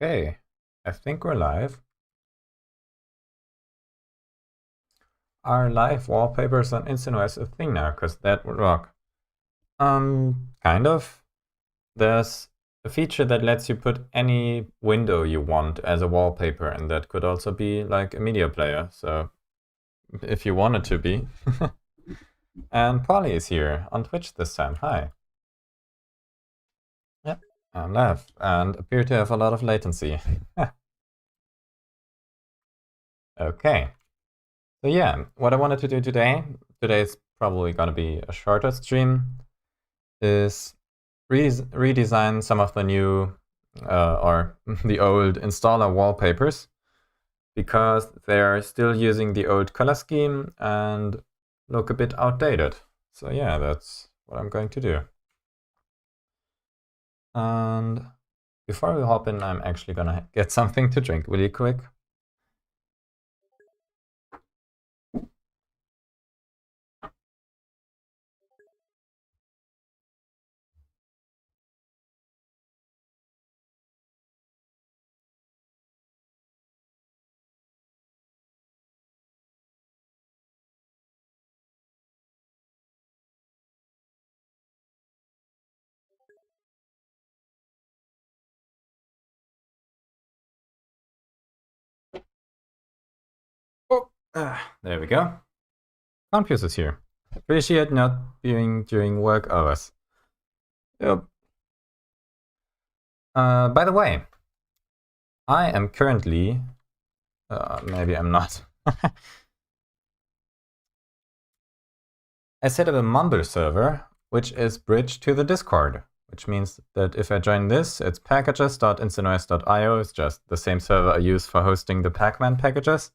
Okay, I think we're live. Are live wallpapers on InstantOS a thing now? Because that would rock. Kind of. There's a feature that lets you put any window you want as a wallpaper, and that could also be like a media player, so if you want it to be. And Polly is here on Twitch this time. Hi. Yep, I'm live, and appear to have a lot of latency. Okay. So yeah, what I wanted to do today is probably going to be a shorter stream, is redesign some of the new or the old installer wallpapers, because they're still using the old color scheme and look a bit outdated. So yeah, that's what I'm going to do. And before we hop in, I'm actually gonna get something to drink really quick. Oh, there we go. Confuce is here. Appreciate not being during work hours. Yep. By the way, I am currently, maybe I'm not. I set up a Mumble server, which is bridged to the Discord, which means that if I join this, it's packages.instantos.io. It's just the same server I use for hosting the Pacman packages.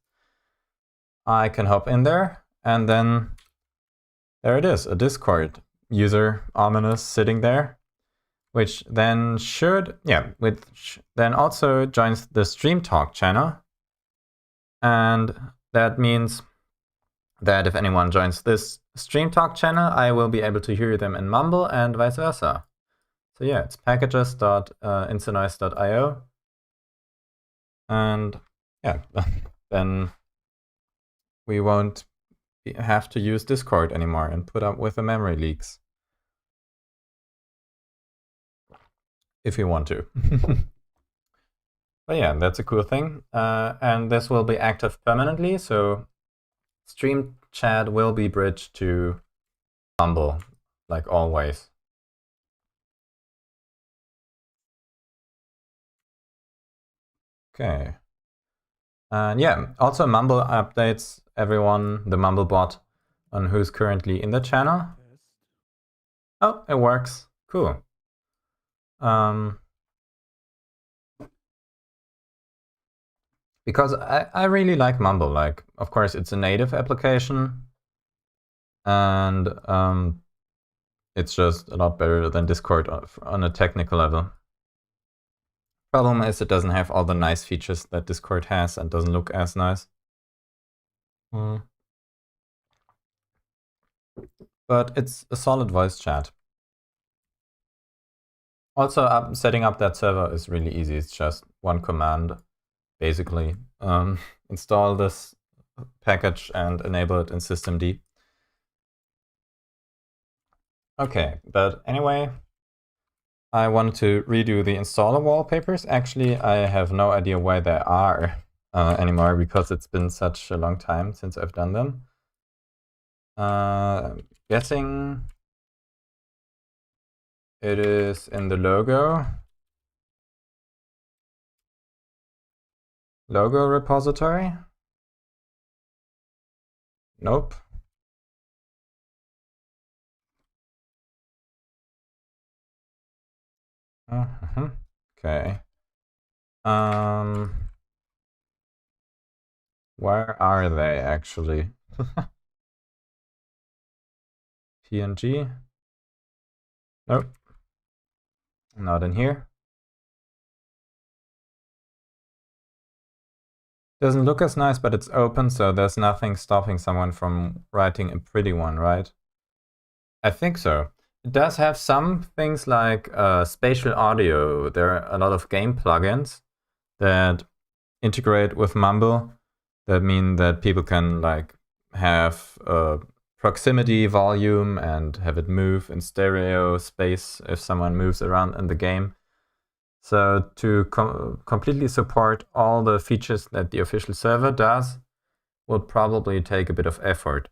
I can hop in there, and then there it is, a Discord user, ominous, sitting there, which then should, then also joins the Stream Talk channel. And that means that if anyone joins this Stream Talk channel, I will be able to hear them in Mumble and vice versa. So yeah, it's packages.instantos.io. And yeah, then we won't have to use Discord anymore and put up with the memory leaks. If you want to. But yeah, that's a cool thing. And this will be active permanently, so Stream Chat will be bridged to Mumble, like always. Okay. And yeah, also Mumble updates everyone, the Mumble bot, on who's currently in the channel. Oh, it works. Cool. Because I really like Mumble. Like, of course, it's a native application, and it's just a lot better than Discord on a technical level. Problem is it doesn't have all the nice features that Discord has and doesn't look as nice. But it's a solid voice chat. Also, setting up that server is really easy. It's just one command, basically. Install this package and enable it in systemd. Okay, but anyway, I wanted to redo the installer wallpapers. Actually, I have no idea where they are anymore, because it's been such a long time since I've done them. I'm guessing it is in the logo repository. Nope. Okay. Where are they actually? PNG? Nope. Not in here. Doesn't look as nice, but it's open, so there's nothing stopping someone from writing a pretty one, right? I think so. It does have some things like spatial audio. There are a lot of game plugins that integrate with Mumble, that mean that people can like have proximity volume and have it move in stereo space if someone moves around in the game. So to completely support all the features that the official server does will probably take a bit of effort.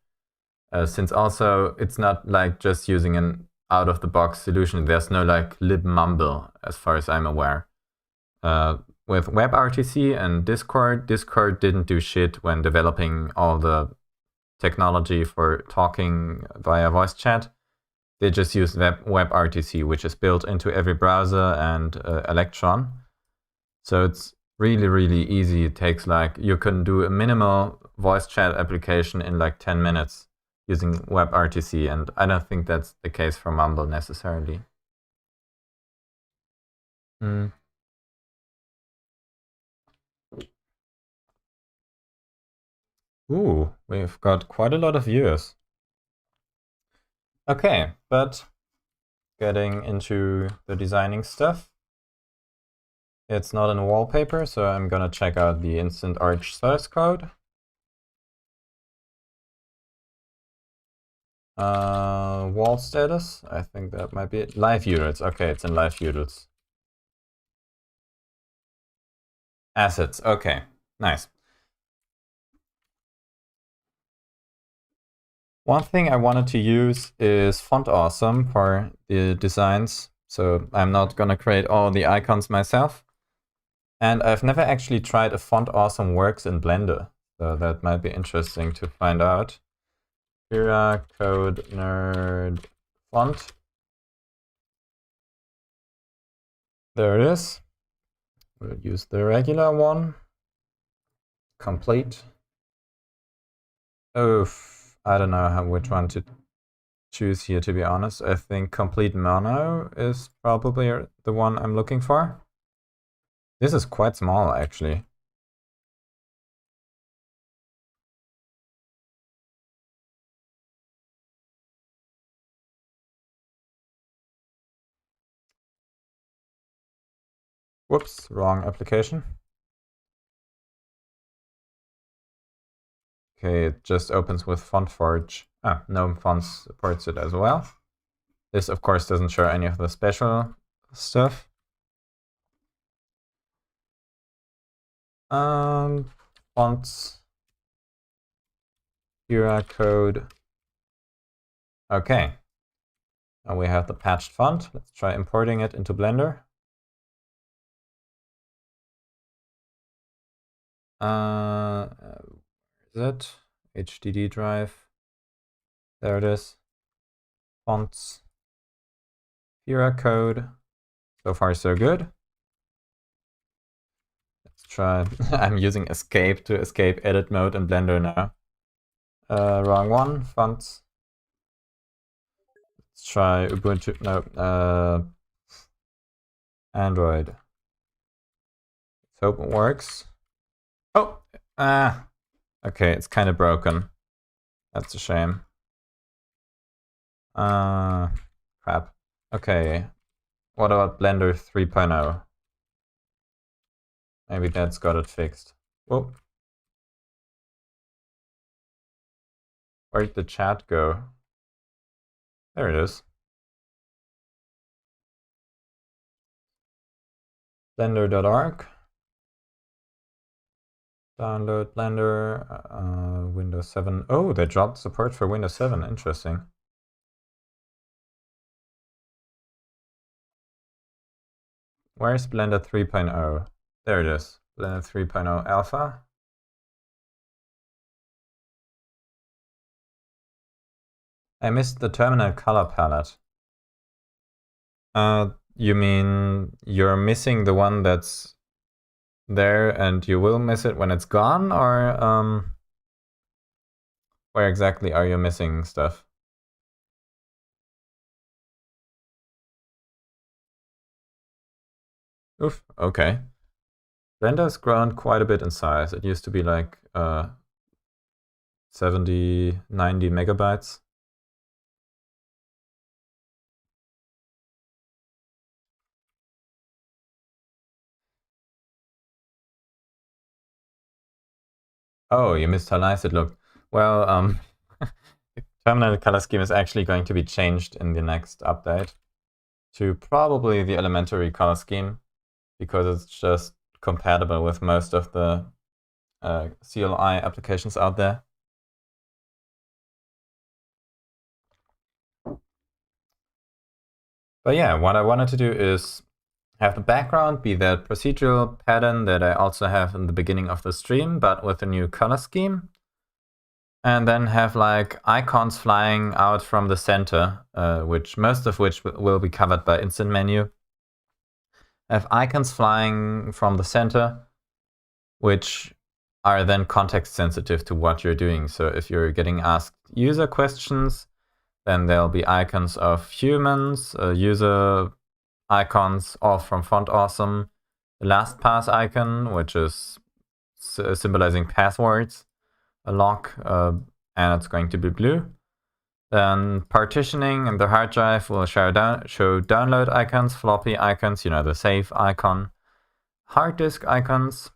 Since also it's not like just using an out-of-the-box solution. There's no like libmumble as far as I'm aware. With WebRTC and Discord didn't do shit when developing all the technology for talking via voice chat. They just use WebRTC, which is built into every browser and Electron. So it's really, really easy. It takes like, you can do a minimal voice chat application in like 10 minutes using WebRTC, and I don't think that's the case for Mumble necessarily. Ooh, we've got quite a lot of viewers. Okay, but getting into the designing stuff. It's not in wallpaper, so I'm gonna check out the Instant Arch source code. Wall status, I think that might be it. Live utils, okay, it's in live utils. Assets, okay, nice. One thing I wanted to use is Font Awesome for the designs, so I'm not gonna create all the icons myself. And I've never actually tried if Font Awesome works in Blender, so that might be interesting to find out. Jira code nerd font. There it is. We'll use the regular one. Complete. Oh, I don't know which one to choose here, to be honest. I think complete mono is probably the one I'm looking for. This is quite small, actually. Whoops, wrong application. Okay, it just opens with FontForge. GNOME Fonts supports it as well. This, of course, doesn't show any of the special stuff. Fonts. Jira code. Okay. Now we have the patched font. Let's try importing it into Blender. Is it? HDD drive. There it is. Fonts. Jira code. So far, so good. Let's try. I'm using escape to escape edit mode in Blender now. Wrong one. Fonts. Let's try Ubuntu. No. Android. Let's hope it works. Oh! Okay, it's kind of broken. That's a shame. Crap. Okay. What about Blender 3.0? Maybe that's got it fixed. Whoop. Where'd the chat go? There it is. Blender.org. Download Blender, Windows 7. Oh, they dropped support for Windows 7. Interesting. Where's Blender 3.0? There it is. Blender 3.0 Alpha. I missed the terminal color palette. You mean you're missing the one that's there and you will miss it when it's gone, or where exactly are you missing stuff? Oof, okay. Blender's grown quite a bit in size. It used to be like 70, 90 megabytes. Oh, you missed how nice it looked. Well, the terminal color scheme is actually going to be changed in the next update to probably the elementary color scheme, because it's just compatible with most of the CLI applications out there. But yeah, what I wanted to do is have the background be that procedural pattern that I also have in the beginning of the stream, but with a new color scheme. And then have like icons flying out from the center, most of which will be covered by instant menu. Have icons flying from the center, which are then context sensitive to what you're doing. So if you're getting asked user questions, then there'll be icons of humans, user icons, all from Font Awesome. The LastPass icon, which is symbolizing passwords, a lock, and it's going to be blue. Then partitioning in the hard drive will show download icons, floppy icons, the save icon, hard disk icons.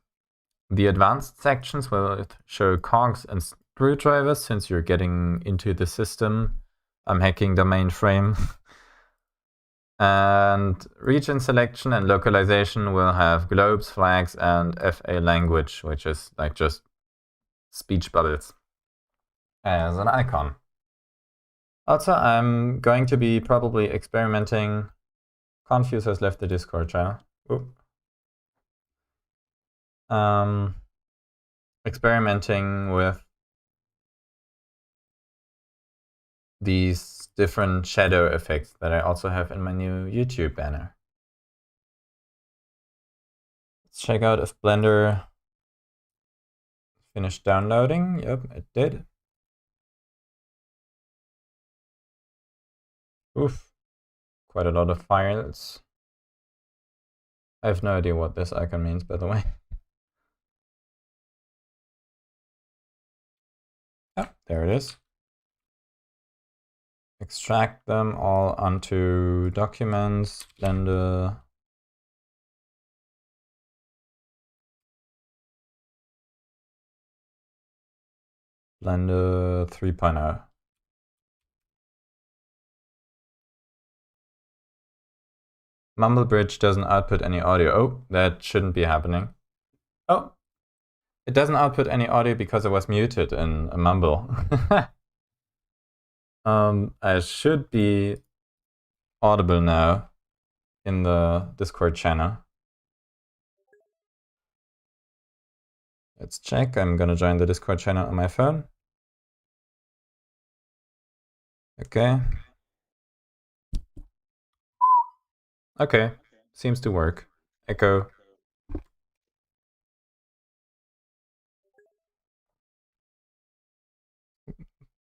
The advanced sections will show cogs and screwdrivers, since you're getting into the system. I'm hacking the mainframe. And region selection and localization will have globes, flags, and FA language, which is like just speech bubbles, as an icon. Also, I'm going to be probably experimenting. Confuse has left the Discord channel. Experimenting with these different shadow effects that I also have in my new YouTube banner. Let's check out if Blender finished downloading. Yep, it did. Oof, quite a lot of files. I have no idea what this icon means, by the way. Oh, there it is. Extract them all onto documents, Blender. Blender 3.0. MumbleBridge doesn't output any audio. Oh, that shouldn't be happening. Oh, it doesn't output any audio because I was muted in Mumble. I should be audible now in the Discord channel. Let's check. I'm gonna join the Discord channel on my phone. Okay. Okay, seems to work. Echo.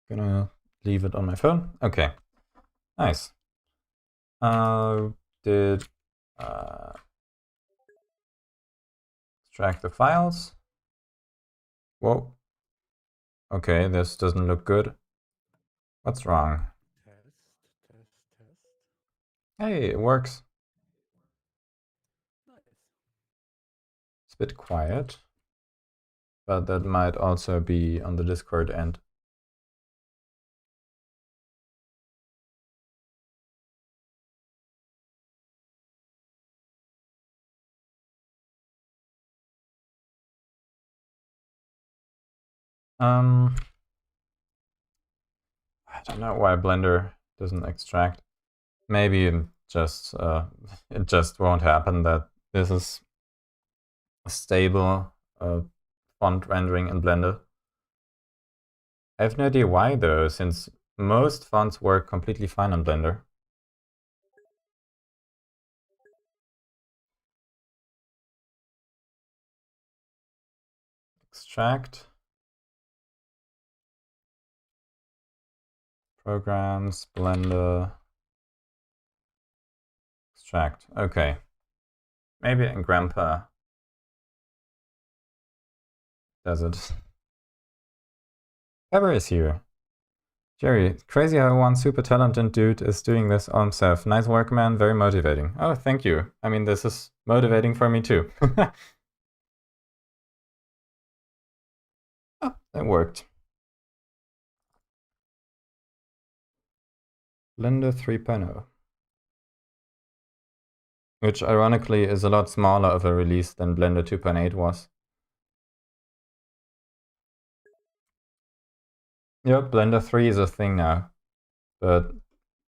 Gonna leave it on my phone. Okay, nice. Did extract the files. Whoa. Okay, this doesn't look good. What's wrong? Test. Hey, it works. Nice. It's a bit quiet, but that might also be on the Discord end. I don't know why Blender doesn't extract. Maybe it just won't happen that this is a stable font rendering in Blender. I have no idea why though, since most fonts work completely fine on Blender. Extract. Programs, Blender. Extract. Okay. Maybe in Grandpa does it. Pepper is here. Jerry, crazy how one super talented dude is doing this all himself. Nice work, man. Very motivating. Oh, thank you. I mean, this is motivating for me too. Oh, that worked. Blender 3.0. Which ironically is a lot smaller of a release than Blender 2.8 was. Yep, Blender 3 is a thing now. But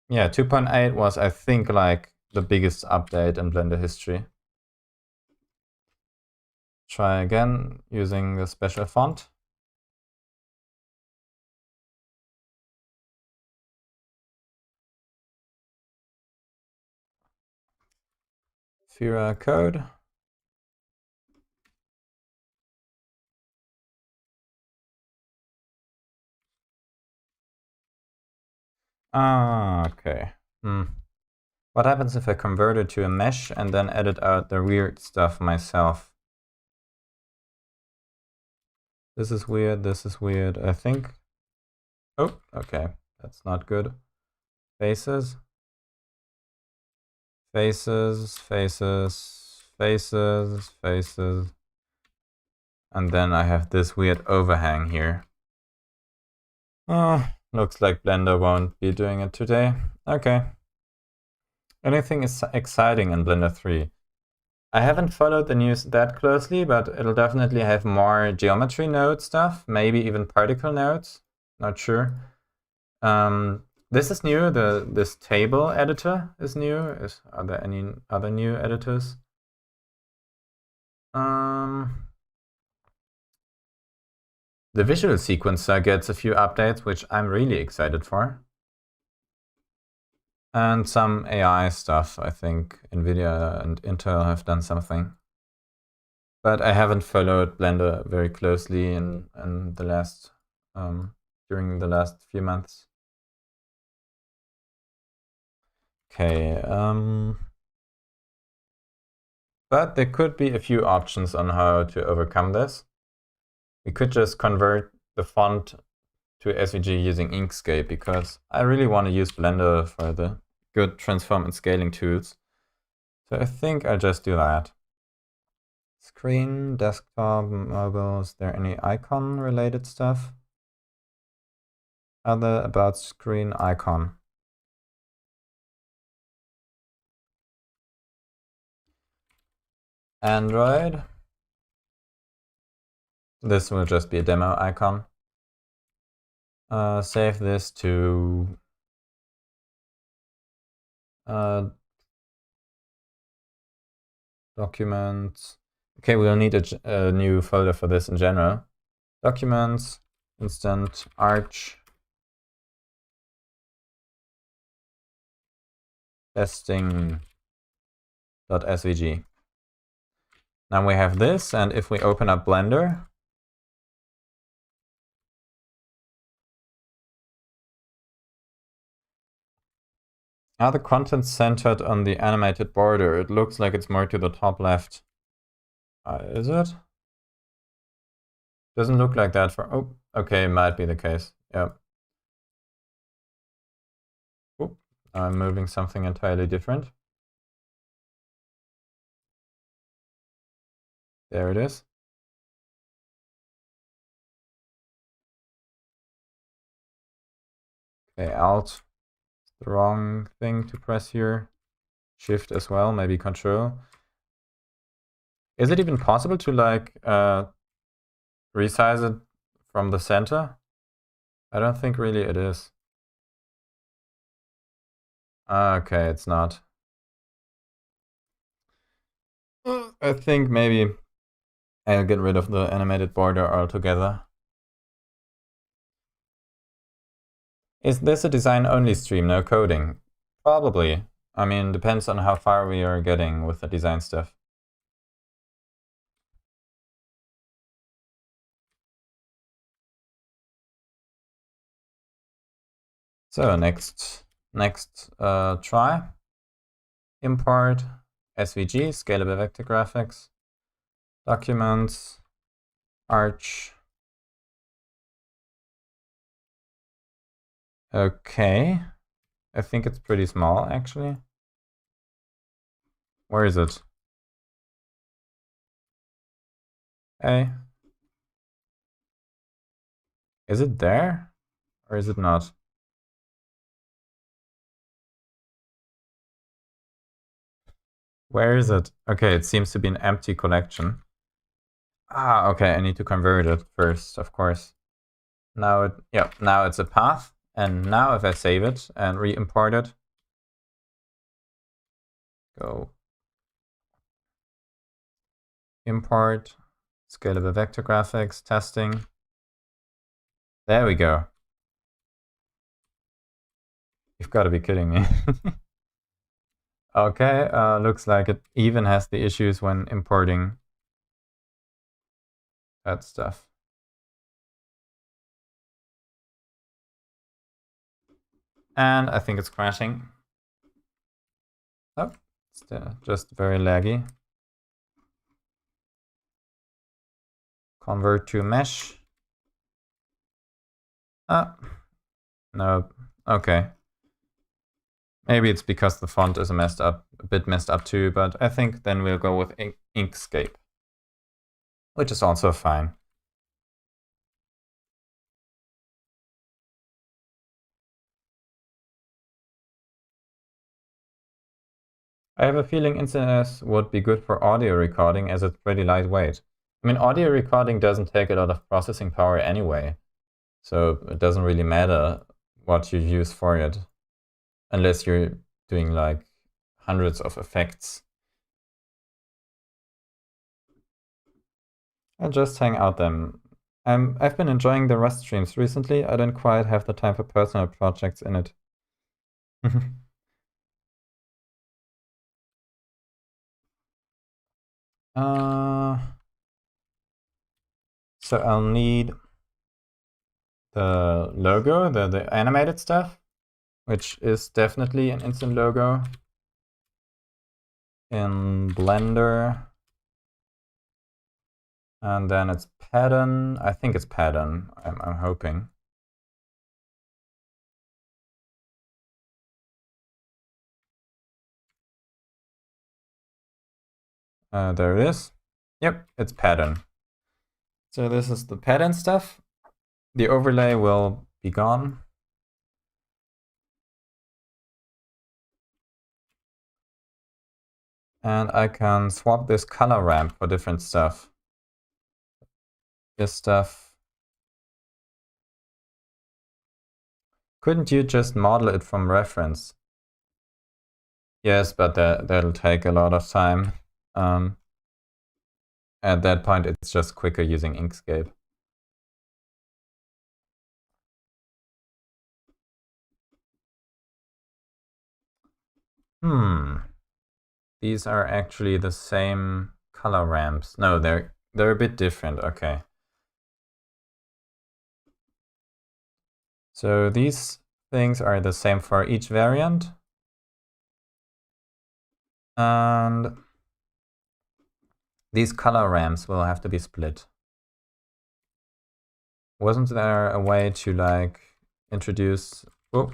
yeah, 2.8 was, I think, like the biggest update in Blender history. Try again using the special font. Fira code. Ah, okay. What happens if I convert it to a mesh and then edit out the weird stuff myself? This is weird, I think. Oh, okay, that's not good. Faces. Faces, faces, faces, faces. And then I have this weird overhang here. Oh, looks like Blender won't be doing it today. Okay. Anything is exciting in Blender 3? I haven't followed the news that closely, but it'll definitely have more geometry node stuff, maybe even particle nodes. Not sure. This is new. This table editor is new. Are there any other new editors? The visual sequencer gets a few updates, which I'm really excited for. And some AI stuff. I think NVIDIA and Intel have done something. But I haven't followed Blender very closely in the last during the last few months. Okay. But there could be a few options on how to overcome this. We could just convert the font to SVG using Inkscape, because I really want to use Blender for the good transform and scaling tools. So I think I'll just do that. Screen, desktop, mobile. Is there any icon related stuff? Other about screen icon. Android. This will just be a demo icon. Save this to documents. Okay, we'll need a new folder for this in general. Documents, instant arch, testing.svg. Now we have this, and if we open up Blender, are the contents centered on the animated border? It looks like it's more to the top left. Is it? Doesn't look like that for... Oh, okay, might be the case. Yep. Oop, I'm moving something entirely different. There it is. Okay, Alt. The wrong thing to press here. Shift as well, maybe Control. Is it even possible to like resize it from the center? I don't think really it is. Okay, it's not. I think maybe I'll get rid of the animated border altogether. Is this a design-only stream, no coding? Probably. I mean, depends on how far we are getting with the design stuff. So next try. Import SVG, scalable vector graphics, documents, arch. Okay, I think it's pretty small actually. Where is it? Hey. Is it there? Or is it not? Where is it? Okay, it seems to be an empty collection. Ah, okay, I need to convert it first, of course. Now now it's a path. And now if I save it and re-import it, go import, scalable vector graphics, testing. There we go. You've got to be kidding me. Okay, looks like it even has the issues when importing that stuff. And I think it's crashing. Oh, it's just very laggy. Convert to mesh. Ah, no, okay. Maybe it's because the font is a bit messed up too, but I think then we'll go with Inkscape, which is also fine. I have a feeling InSNS would be good for audio recording as it's pretty lightweight. I mean, audio recording doesn't take a lot of processing power anyway, so it doesn't really matter what you use for it, unless you're doing like hundreds of effects. And just hang out them. I've been enjoying the Rust streams recently. I don't quite have the time for personal projects in it. So I'll need the logo, the animated stuff, which is definitely an instant logo in Blender. And then it's pattern. I think it's pattern. I'm hoping. There it is. Yep, it's pattern. So this is the pattern stuff. The overlay will be gone. And I can swap this color ramp for different stuff. This stuff. Couldn't you just model it from reference? Yes, but that'll take a lot of time. At that point, it's just quicker using Inkscape. These are actually the same color ramps. No, they're a bit different. Okay. So these things are the same for each variant. And these color ramps will have to be split. Wasn't there a way to like introduce... Oh.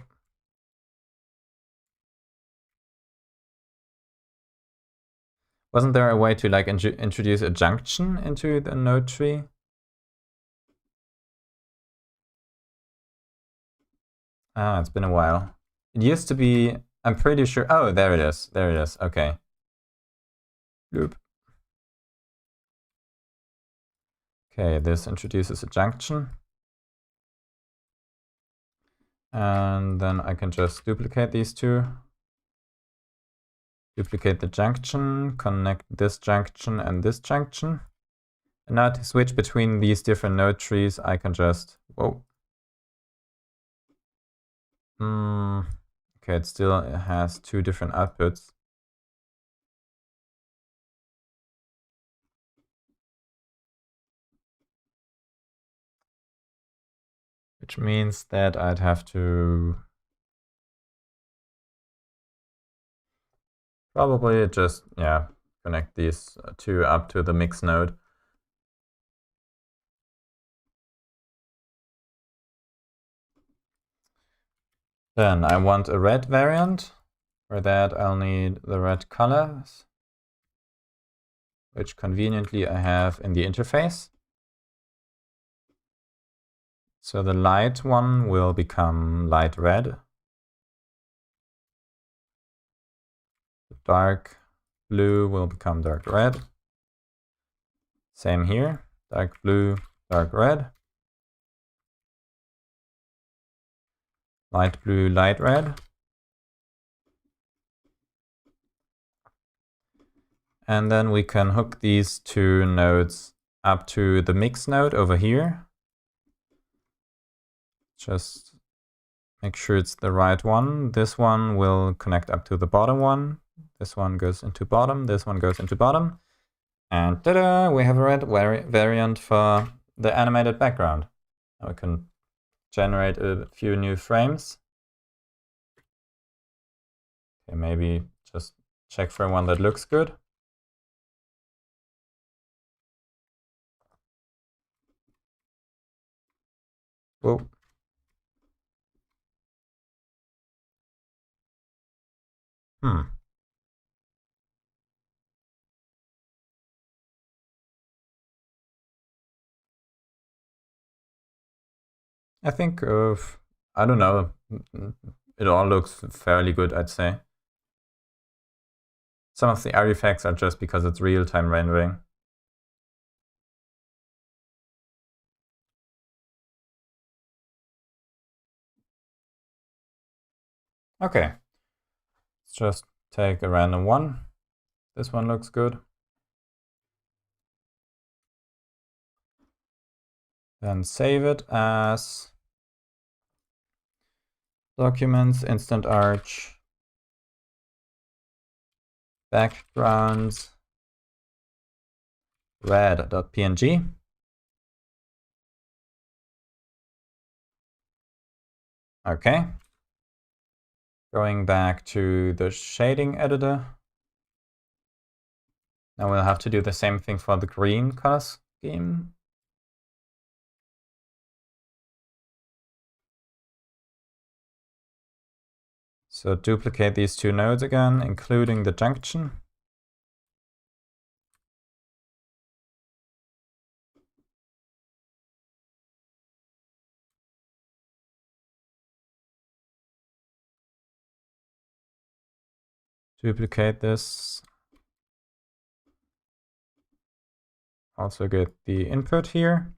Wasn't there a way to like introduce a junction into the node tree? Ah, it's been a while. It used to be, I'm pretty sure. Oh, there it is. There it is. Okay. Loop. Okay, this introduces a junction. And then I can just duplicate these two. Duplicate the junction, connect this junction and this junction. And now to switch between these different node trees, I can just, whoa. Okay, it still has two different outputs. Which means that I'd have to probably just, yeah, connect these two up to the mix node. Then I want a red variant. For that, I'll need the red colors, which conveniently I have in the interface. So the light one will become light red. The dark blue will become dark red. Same here, dark blue, dark red. Light blue, light red. And then we can hook these two nodes up to the mix node over here. Just make sure it's the right one. This one will connect up to the bottom one. This one goes into bottom, this one goes into bottom. And ta-da! We have a red variant for the animated background. Now we can generate a few new frames. Okay, maybe just check for one that looks good. Whoa. I think I don't know, it all looks fairly good, I'd say. Some of the artifacts are just because it's real-time rendering. Okay, let's just take a random one. This one looks good. Then save it as documents, instant arch, backgrounds, red.png. Okay. Going back to the shading editor. Now we'll have to do the same thing for the green color scheme. So duplicate these two nodes again, including the junction. Duplicate this. Also get the input here.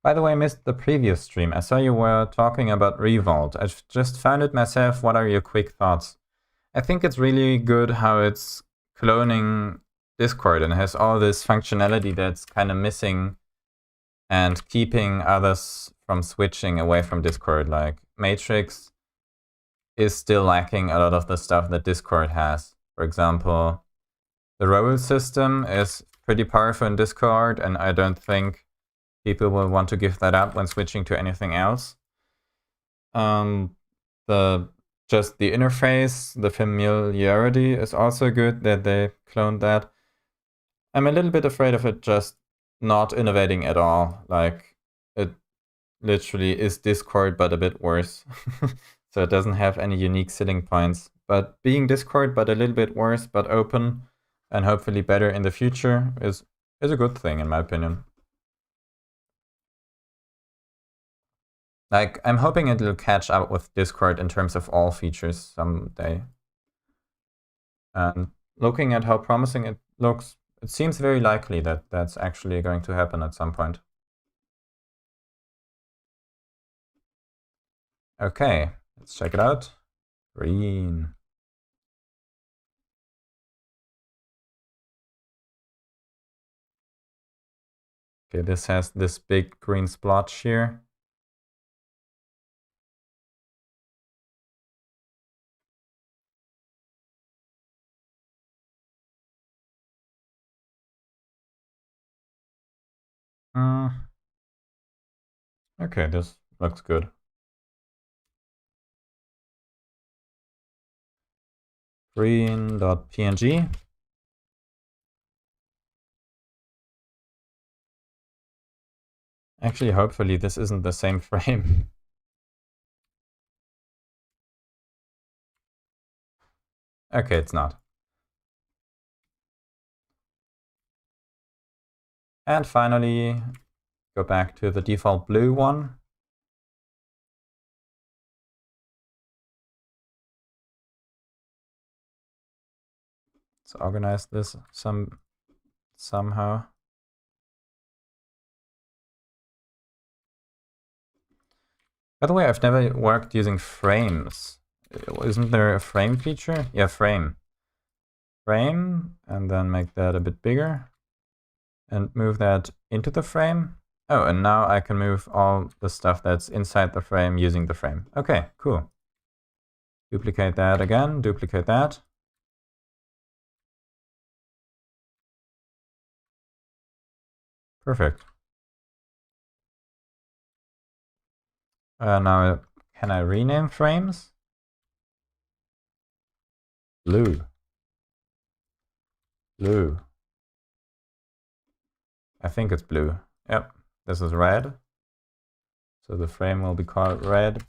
By the way, I missed the previous stream. I saw you were talking about Revolt. I've just found it myself. What are your quick thoughts? I think it's really good how it's cloning Discord and has all this functionality that's kind of missing and keeping others from switching away from Discord. Like Matrix is still lacking a lot of the stuff that Discord has. For example, the role system is pretty powerful in Discord, and I don't think people will want to give that up when switching to anything else. Just the interface, the familiarity is also good that they cloned that. I'm a little bit afraid of it just not innovating at all. Like, it literally is Discord, but a bit worse. So it doesn't have any unique selling points. But being Discord, but a little bit worse, but open, and hopefully better in the future is a good thing, in my opinion. Like, I'm hoping it'll catch up with Discord in terms of all features someday. And looking at how promising it looks, it seems very likely that that's actually going to happen at some point. Okay, let's check it out. Green. Okay, this has this big green splotch here. Okay, this looks good. Green.png. Actually, hopefully this isn't the same frame. Okay, it's not. And finally, go back to the default blue one. Let's organize this somehow. By the way, I've never worked using frames. Isn't there a frame feature? Yeah, frame. Frame, and then make that a bit bigger. And move that into the frame. Oh, and now I can move all the stuff that's inside the frame using the frame. Okay, cool. Duplicate that again, duplicate that. Perfect. Now, can I rename frames? Blue. Blue. I think it's blue. Yep, this is red. So the frame will be called red,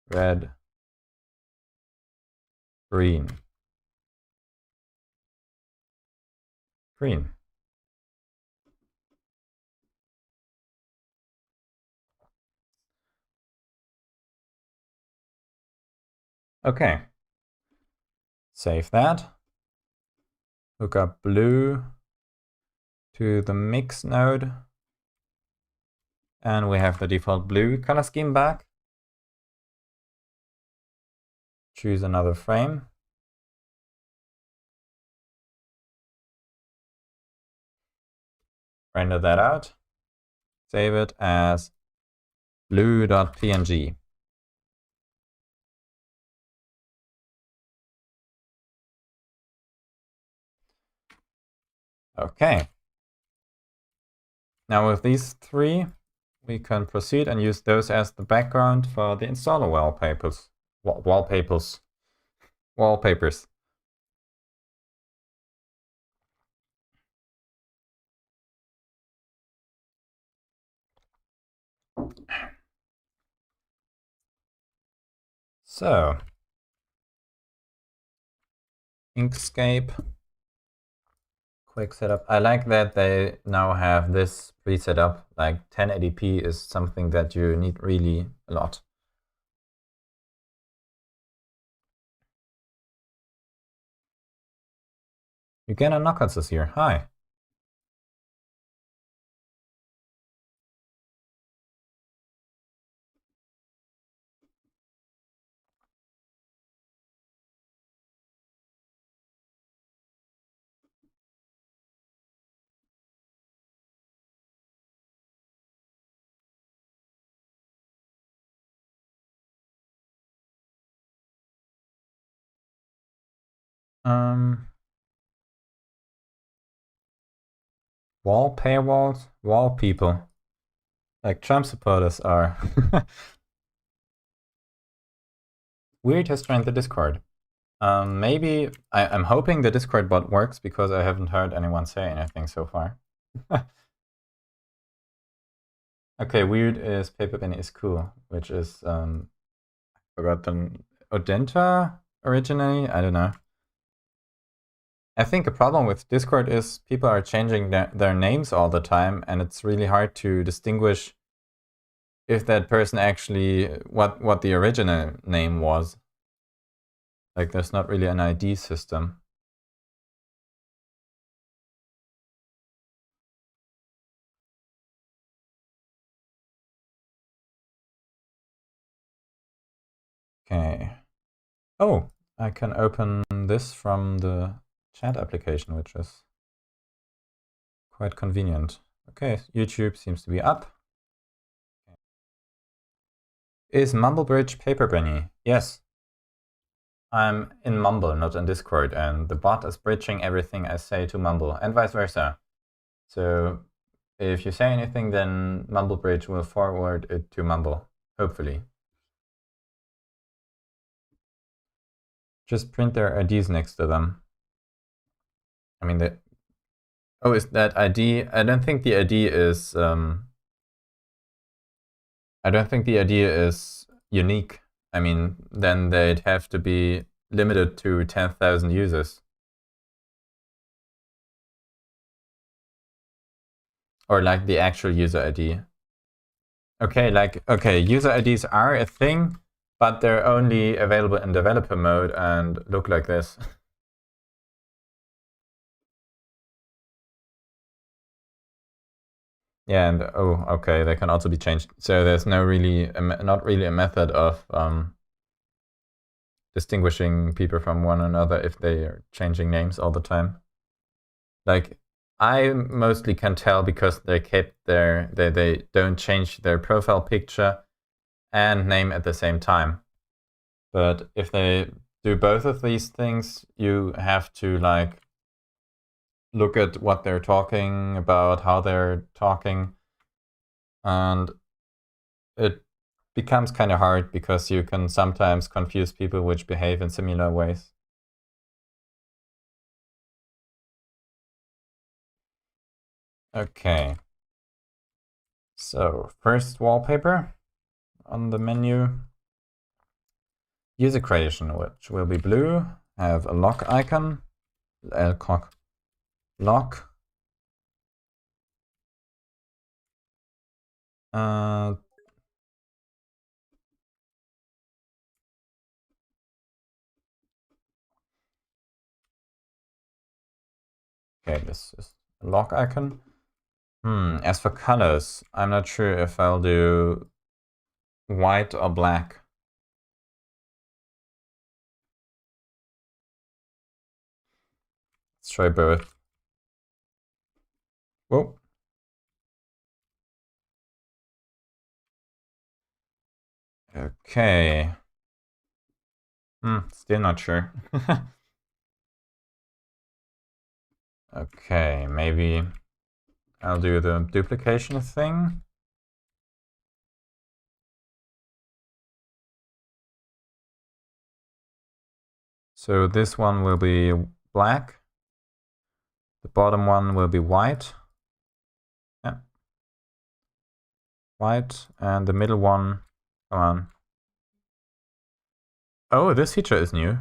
red, green. Green. Okay. Save that. Hook up blue to the mix node. And we have the default blue color scheme back. Choose another frame. Render that out. Save it as blue.png. Okay. Now with these three, we can proceed and use those as the background for the installer wallpapers. Wallpapers. So, Inkscape. Quick setup. I like that they now have this preset up. Like 1080p is something that you need really a lot. Eugenia Knockouts is here. Hi. Wall paywalls, wall people. Like Trump supporters are. Weird has joined the Discord. Maybe I'm hoping the Discord bot works because I haven't heard anyone say anything so far. Okay, weird is Paper Penny is cool, which is I forgot the Odenta originally. I don't know. I think a problem with Discord is people are changing their names all the time, and it's really hard to distinguish if that person actually what the original name was. Like there's not really an ID system. Okay. Oh, I can open this from the chat application, which is quite convenient. Okay, YouTube seems to be up. Is Mumblebridge Paper Bunny? Yes. I'm in Mumble, not in Discord, and the bot is bridging everything I say to Mumble, and vice versa. So if you say anything, then Mumblebridge will forward it to Mumble, hopefully. Just print their IDs next to them. I mean, oh, is that ID? I don't think the ID is. I don't think the ID is unique. I mean, then they'd have to be limited to 10,000 users. Or like the actual user ID. Okay, user IDs are a thing, but they're only available in developer mode and look like this. Yeah, and oh, okay, they can also be changed. So there's not really a method of distinguishing people from one another if they are changing names all the time. Like, I mostly can tell because they don't change their profile picture and name at the same time. But if they do both of these things, you have to like look at what they're talking about, how they're talking, and it becomes kind of hard because you can sometimes confuse people which behave in similar ways. Okay. So first wallpaper on the menu. User creation, which will be blue. Have a lock icon. Lock. Okay, this is a lock icon. As for colors, I'm not sure if I'll do white or black. Let's try both. Whoa. Okay. Still not sure. Okay, maybe I'll do the duplication thing. So this one will be black. The bottom one will be white. Yeah. White. And the middle one, come on. Oh, this feature is new.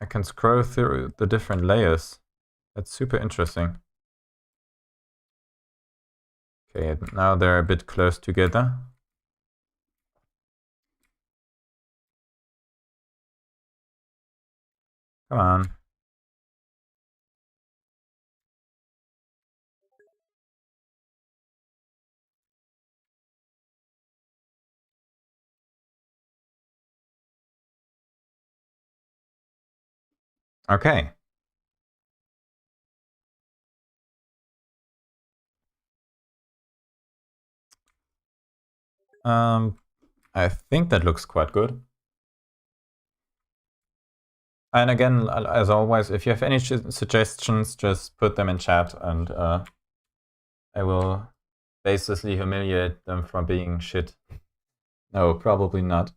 I can scroll through the different layers. That's super interesting. Okay, now they're a bit close together. Come on. Okay. I think that looks quite good. And again, as always, if you have any suggestions, just put them in chat and I will baselessly humiliate them for being shit. No, probably not.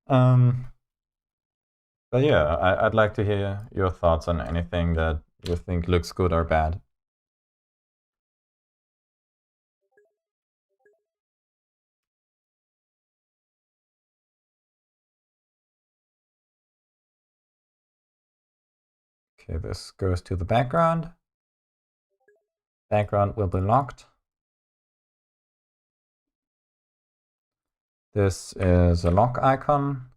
But yeah, I'd like to hear your thoughts on anything that you think looks good or bad. Okay, this goes to the background. Background will be locked. This is a lock icon.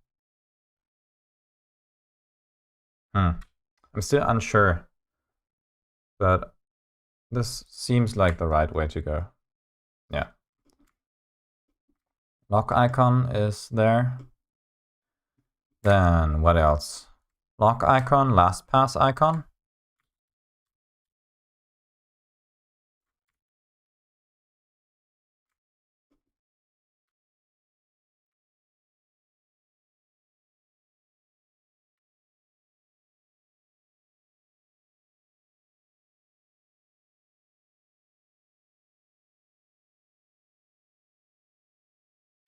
I'm still unsure, but this seems like the right way to go. Yeah. Lock icon is there. Then what else? Lock icon, LastPass icon.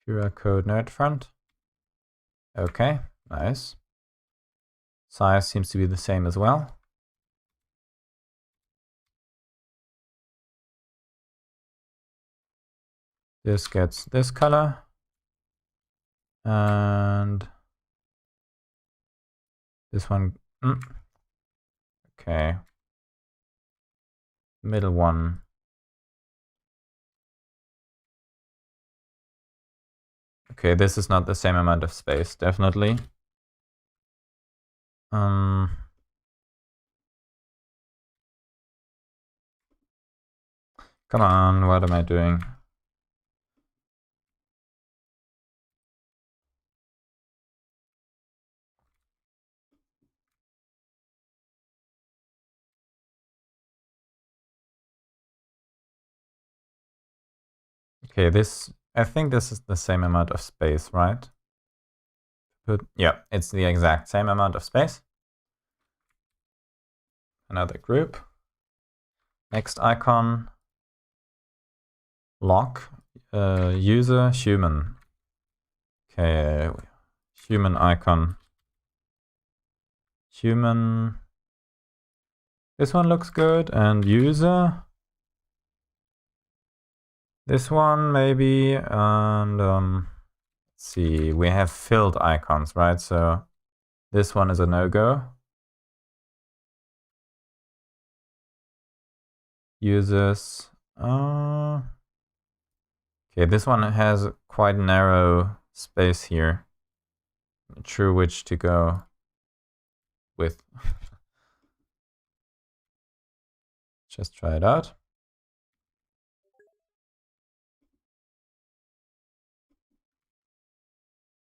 QR code node front. Okay, nice. Size seems to be the same as well. This gets this color. And this one, okay. Middle one Okay, this is not the same amount of space, definitely. Come on, what am I doing? Okay, I think this is the same amount of space, right? Yeah, it's the exact same amount of space. Another group. Next icon, lock, user, human. Okay, human icon. Human. This one looks good. And user. This one maybe. And let's see, we have filled icons, right? So this one is a no-go. Users. Okay, this one has quite narrow space here. Not sure which to go with. Just try it out.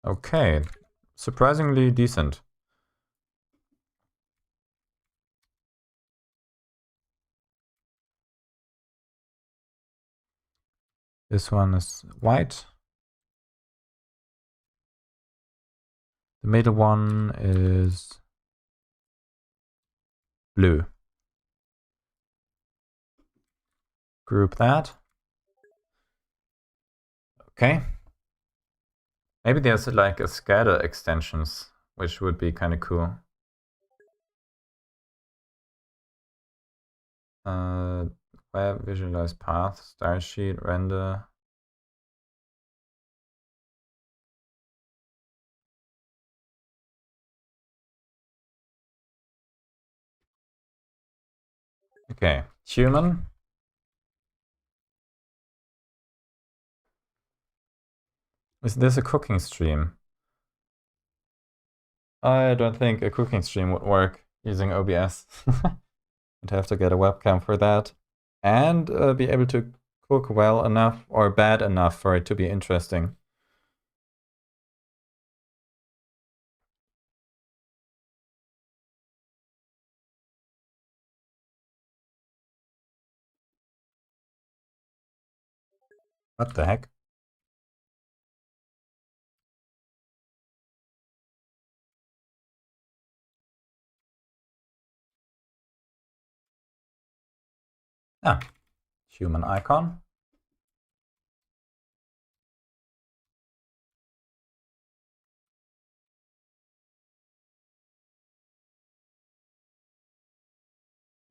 Okay, surprisingly decent. This one is white. The middle one is blue. Group that. Okay. Maybe there's like a scatter extensions, which would be kind of cool. Web, visualize path, style sheet, render. Okay, human. Is this a cooking stream? I don't think a cooking stream would work using OBS. I'd have to get a webcam for that. And be able to cook well enough or bad enough for it to be interesting. What the heck? Ah, human icon.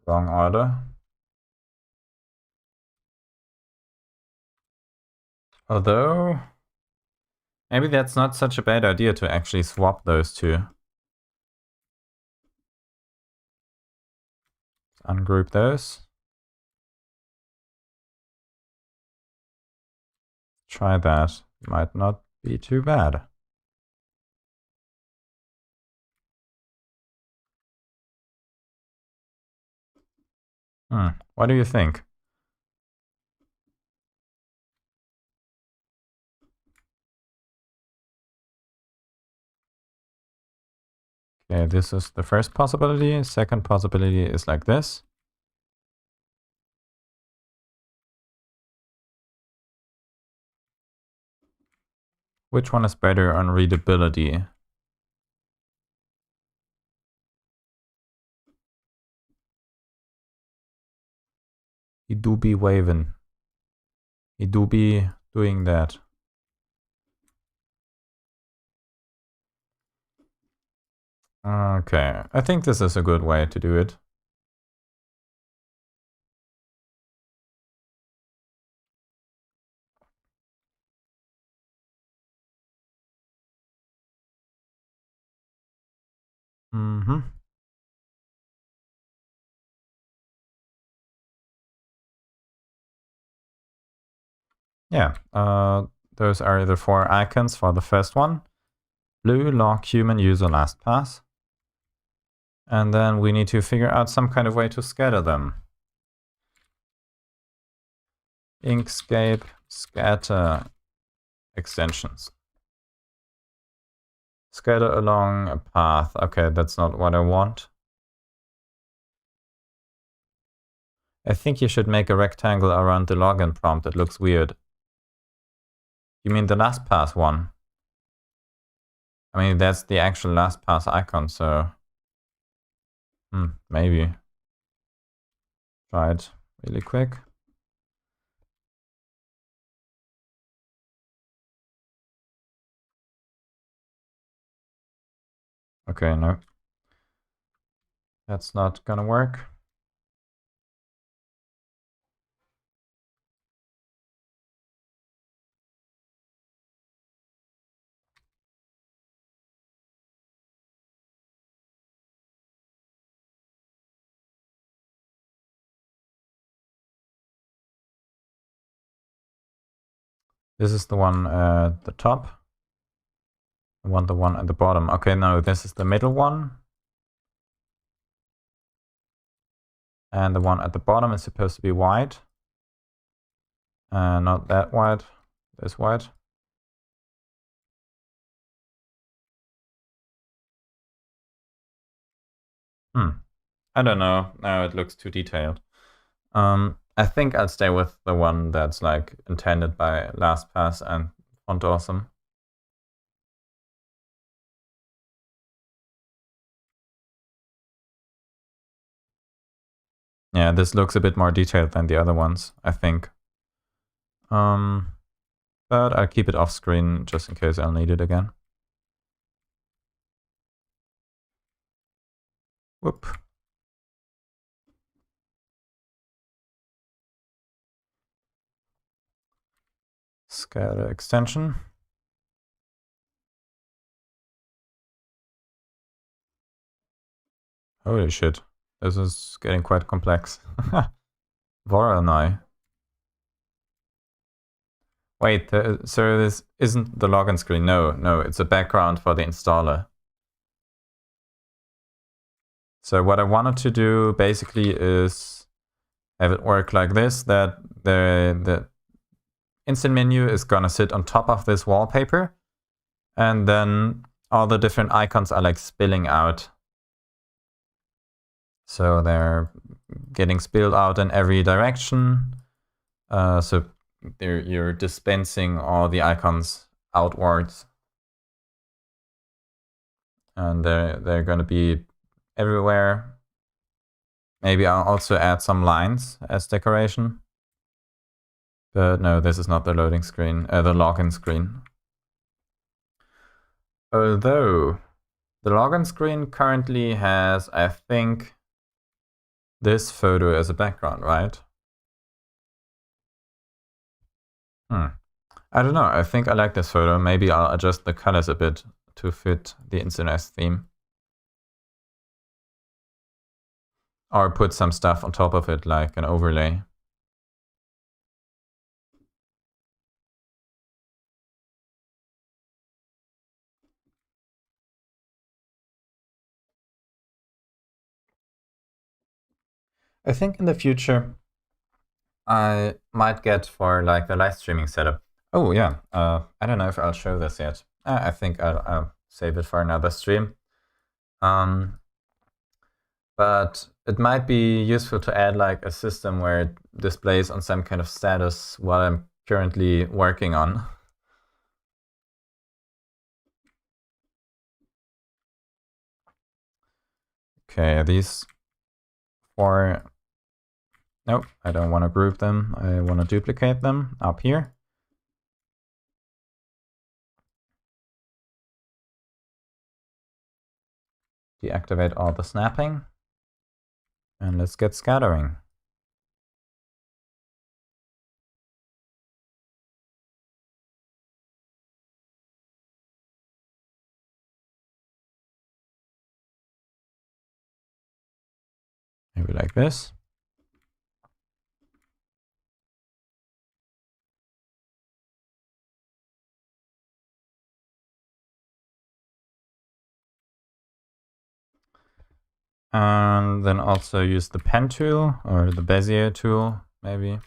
Wrong order. Although, maybe that's not such a bad idea to actually swap those two. Ungroup those. Try that. Might not be too bad. What do you think? Okay, this is the first possibility. Second possibility is like this. Which one is better on readability? He do be waving. He do be doing that. Okay, I think this is a good way to do it. Yeah, those are the 4 icons for the first one. Blue, log, human, user, LastPass. And then we need to figure out some kind of way to scatter them. Inkscape scatter extensions. Scatter along a path. Okay, that's not what I want. I think you should make a rectangle around the login prompt. It looks weird. You mean the LastPass one? I mean, that's the actual LastPass icon, so... maybe. Try it really quick. Okay, no. That's not gonna work. This is the one at the top. I want the one at the bottom. Okay, no, this is the middle one. And the one at the bottom is supposed to be white. Not that white, this white. I don't know. No, it looks too detailed. I think I'll stay with the one that's like intended by LastPass and Font Awesome. Yeah, this looks a bit more detailed than the other ones, I think. But I'll keep it off screen just in case I'll need it again. Whoop. Scatter extension. Holy shit. This is getting quite complex. Voronoi. Wait, so this isn't the login screen. No, it's a background for the installer. So what I wanted to do basically is have it work like this, that the instant menu is gonna sit on top of this wallpaper, and then all the different icons are like spilling out. So they're getting spilled out in every direction. So you're dispensing all the icons outwards. And they're gonna be everywhere. Maybe I'll also add some lines as decoration. But no, this is not the loading screen, the login screen. Although the login screen currently has, I think, this photo as a background, right? I don't know. I think I like this photo. Maybe I'll adjust the colors a bit to fit the InstaNoise theme. Or put some stuff on top of it, like an overlay. I think in the future, I might get for like the live streaming setup. Oh yeah, I don't know if I'll show this yet. I think I'll save it for another stream. But it might be useful to add like a system where it displays on some kind of status what I'm currently working on. Okay, these 4... Nope, I don't want to group them. I want to duplicate them up here. Deactivate all the snapping. And let's get scattering. Maybe like this. And then also use the pen tool or the Bezier tool, maybe,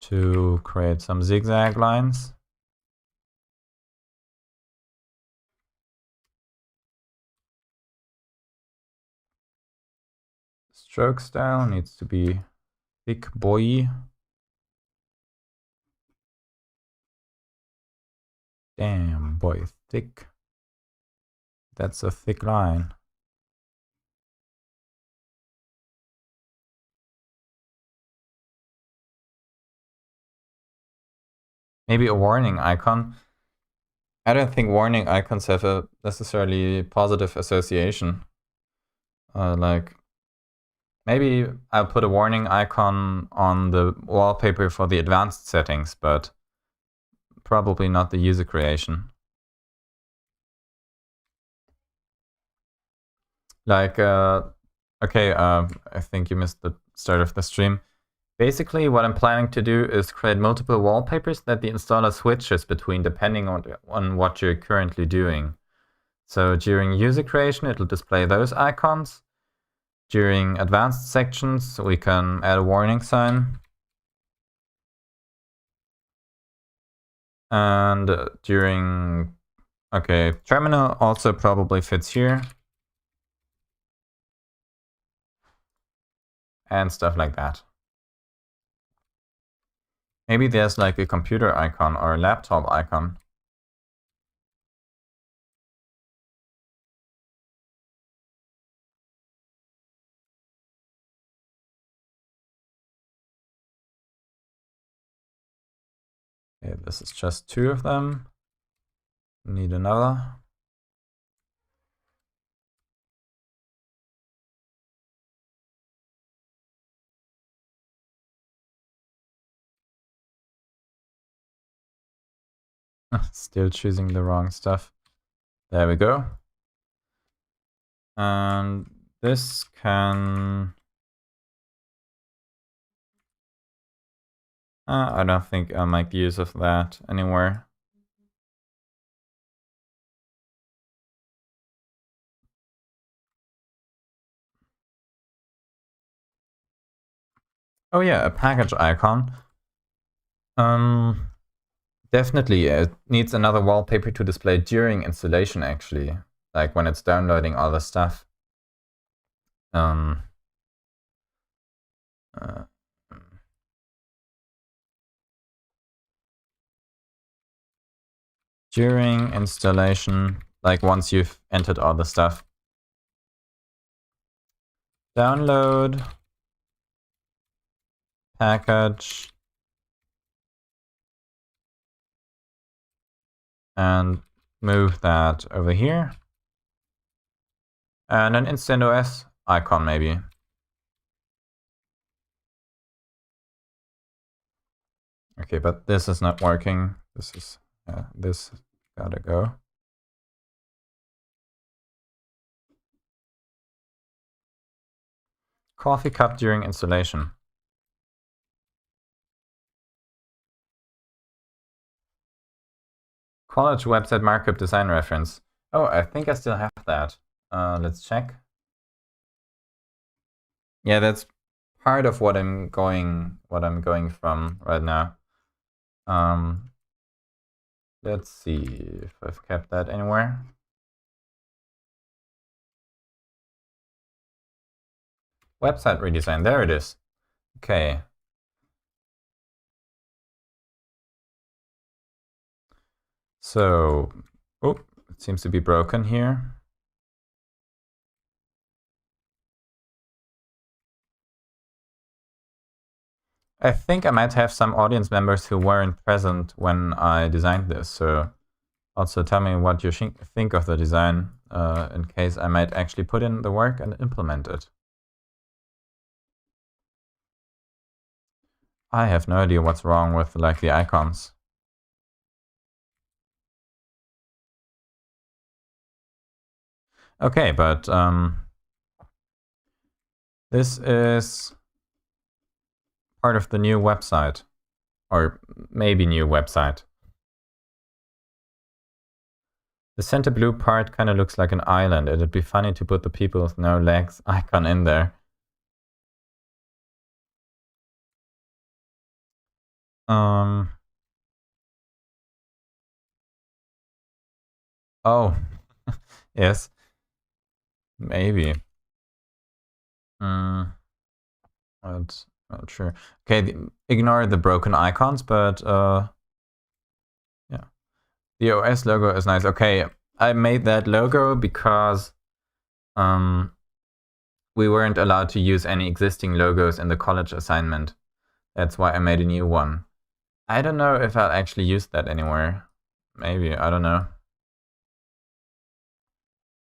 to create some zigzag lines. Stroke style needs to be thick boy. Damn, boy, thick. That's a thick line. Maybe a warning icon. I don't think warning icons have a necessarily positive association. Like, maybe I'll put a warning icon on the wallpaper for the advanced settings, but probably not the user creation. Like, okay, I think you missed the start of the stream. Basically, what I'm planning to do is create multiple wallpapers that the installer switches between depending on what you're currently doing. So during user creation, it'll display those icons. During advanced sections, we can add a warning sign. And during, okay, terminal also probably fits here. And stuff like that. Maybe there's like a computer icon or a laptop icon. Okay, this is just 2 of them. Need another. Still choosing the wrong stuff. There we go. And this can... I don't think I'll make use of that anywhere. Oh yeah, a package icon. Definitely, it needs another wallpaper to display during installation, actually. Like when it's downloading all the stuff. During installation, like once you've entered all the stuff. Download. Package. And move that over here. And an InstantOS icon, maybe. Okay, but this is not working. This is, this gotta go. Coffee cup during installation. College website markup design reference. Oh, I think I still have that. Let's check. Yeah, that's part of what I'm going from right now. Let's see if I've kept that anywhere. Website redesign, there it is. Okay. So, oh, it seems to be broken here. I think I might have some audience members who weren't present when I designed this, so also tell me what you think of the design in case I might actually put in the work and implement it. I have no idea what's wrong with like the icons. Okay, but this is part of the new website, or maybe new website. The center blue part kind of looks like an island. It'd be funny to put the people with no legs icon in there. Oh, yes, maybe. Not sure. Okay, ignore the broken icons, but yeah. The OS logo is nice. Okay, I made that logo because we weren't allowed to use any existing logos in the college assignment. That's why I made a new one. I don't know if I'll actually use that anywhere. Maybe, I don't know.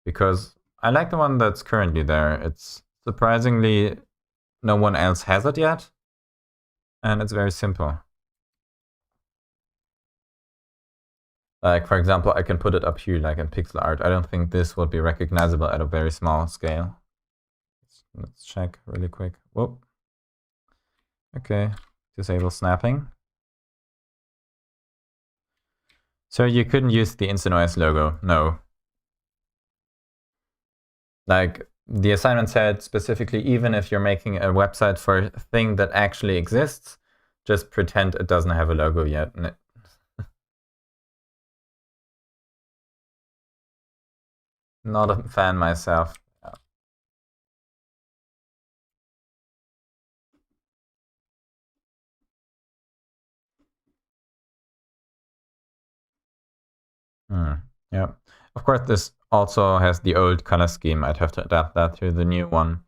Because I like the one that's currently there. It's surprisingly, no one else has it yet. And it's very simple. Like, for example, I can put it up here, like in pixel art. I don't think this would be recognizable at a very small scale. Let's check really quick. Whoa. Okay, disable snapping. So you couldn't use the InstantOS logo, no. Like, the assignment said specifically, even if you're making a website for a thing that actually exists, just pretend it doesn't have a logo yet. Not a fan myself. Yeah. Of course, this also has the old color scheme. I'd have to adapt that to the new one.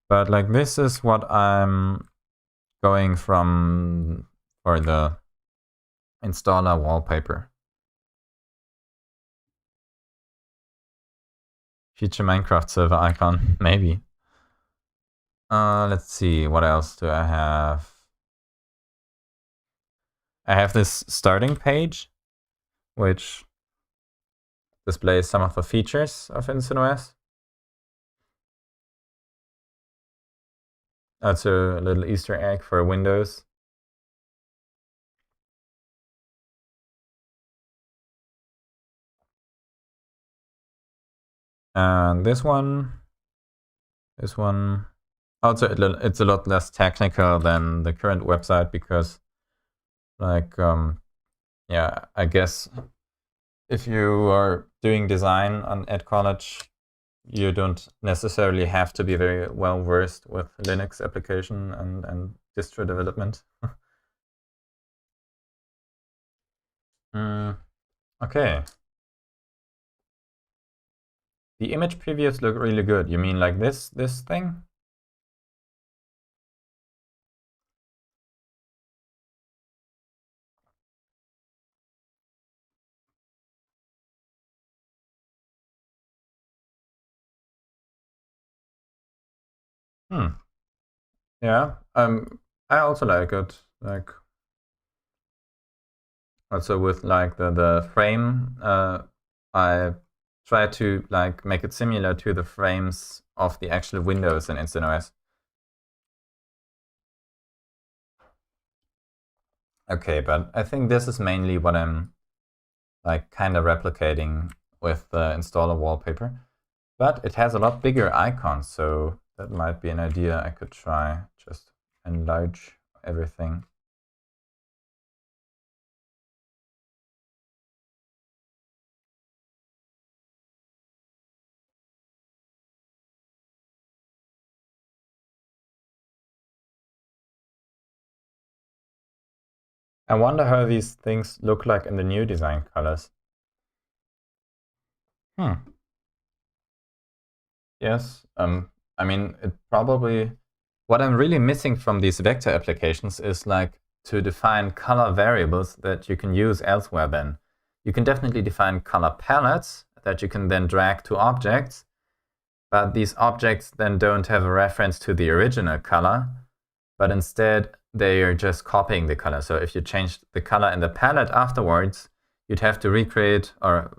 But like, this is what I'm going from for the installer wallpaper. Future Minecraft server icon, maybe. Let's see, what else do I have? I have this starting page, which displays some of the features of InstantOS. That's a little Easter egg for Windows. And this one, also it's a lot less technical than the current website because, like, yeah, I guess if you are doing design at college, you don't necessarily have to be very well versed with Linux application and distro development. Okay. The image previews look really good. You mean like this thing? Yeah. I also like it. Like, also with like the frame, I try to like make it similar to the frames of the actual windows in InstantOS. Okay, but I think this is mainly what I'm like kind of replicating with the installer wallpaper. But it has a lot bigger icons, so that might be an idea I could try. Just enlarge everything. I wonder how these things look like in the new design colors. Yes, I mean, it probably, what I'm really missing from these vector applications is like to define color variables that you can use elsewhere then. You can definitely define color palettes that you can then drag to objects, but these objects then don't have a reference to the original color, but instead they are just copying the color. So if you change the color in the palette afterwards, you'd have to recreate or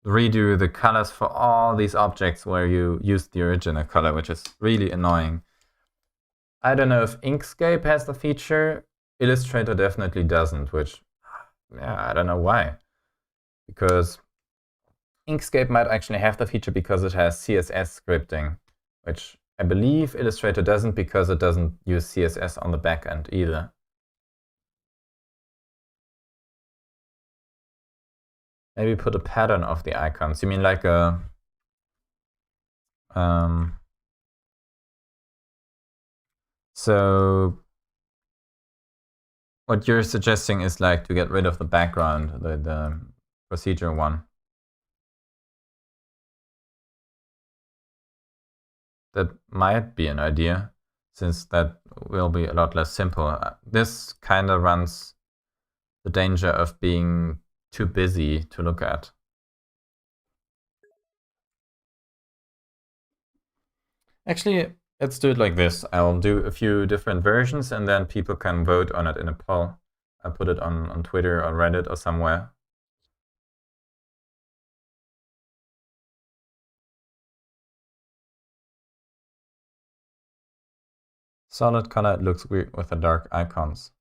redo the colors for all these objects where you used the original color, which is really annoying. I don't know if Inkscape has the feature. Illustrator definitely doesn't, which, yeah, I don't know why. Because Inkscape might actually have the feature because it has CSS scripting, which I believe Illustrator doesn't because it doesn't use CSS on the back end either. Maybe put a pattern of the icons. You mean like a so what you're suggesting is like to get rid of the background, the procedure one. That might be an idea, since that will be a lot less simple. This kind of runs the danger of being too busy to look at. Actually, let's do it like this. I'll do a few different versions and then people can vote on it in a poll. I'll put it on Twitter or Reddit or somewhere. Solid color, it looks weird with the dark icons.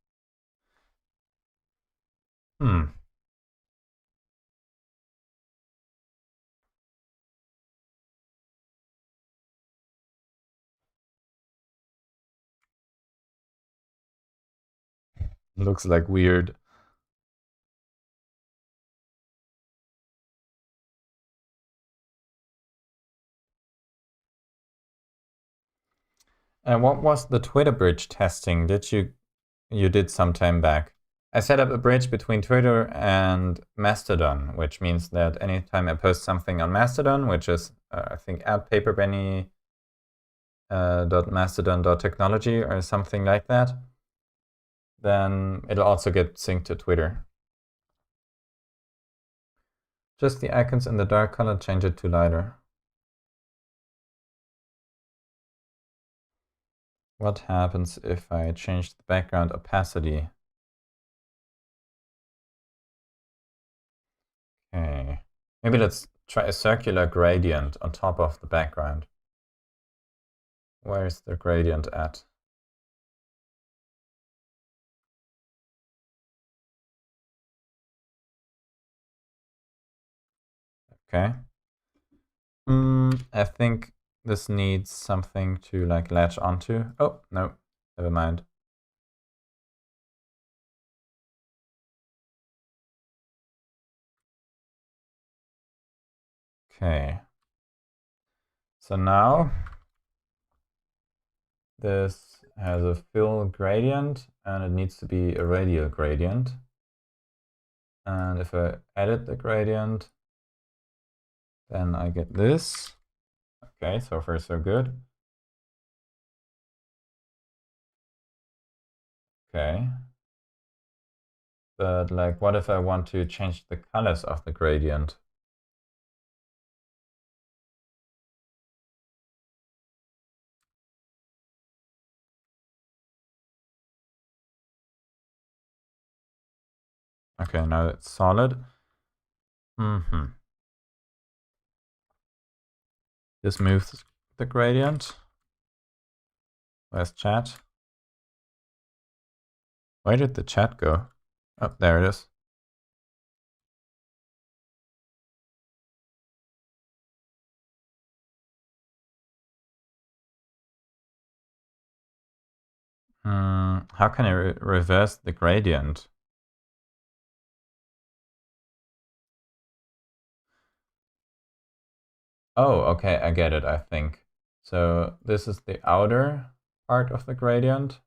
Looks like weird. And what was the Twitter bridge testing? You did some time back? I set up a bridge between Twitter and Mastodon, which means that anytime I post something on Mastodon, which is I think @paperbenny.mastodon.technology or something like that, then it'll also get synced to Twitter. Just the icons in the dark color, change it to lighter. What happens if I change the background opacity? Okay, maybe let's try a circular gradient on top of the background. Where's the gradient at? Okay. I think this needs something to like latch onto. Oh, no, never mind. Okay. So now this has a fill gradient and it needs to be a radial gradient. And if I edit the gradient, then I get this. Okay, so far so good. Okay. But like, what if I want to change the colors of the gradient? Okay, now it's solid. This moves the gradient. Where's chat? Where did the chat go? Oh, there it is. How can I reverse the gradient? Oh, okay, I get it, I think. So this is the outer part of the gradient.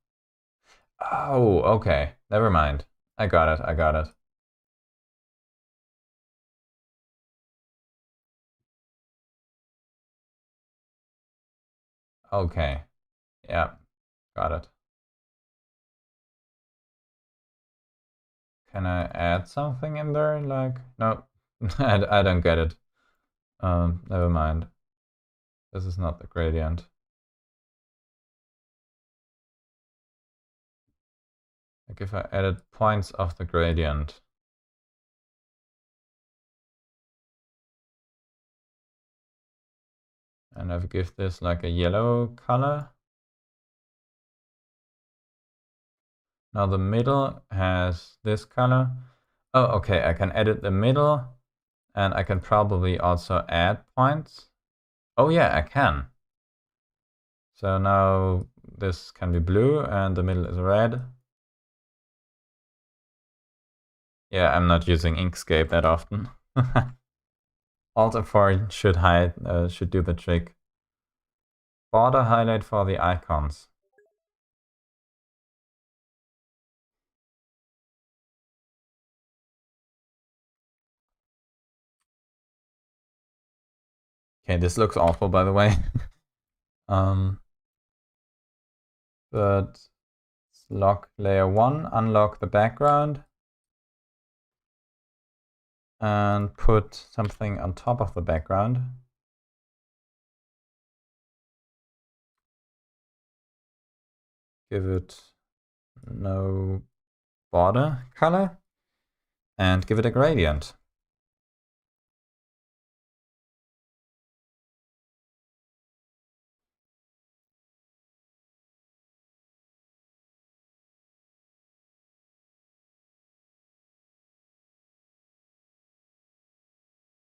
Oh, okay, never mind. I got it, I got it. Okay, yeah, got it. Can I add something in there? Like, no, I don't get it. Never mind. This is not the gradient. Like if I added points of the gradient. And I give this like a yellow color. Now the middle has this color. Oh, okay, I can edit the middle And I can probably also add points. Oh yeah, I can. So now this can be blue and the middle is red. Yeah, I'm not using Inkscape that often. Alt F4 should do the trick. Border highlight for the icons. Okay, this looks awful, by the way. But lock layer 1, unlock the background, and put something on top of the background. Give it no border color, and give it a gradient.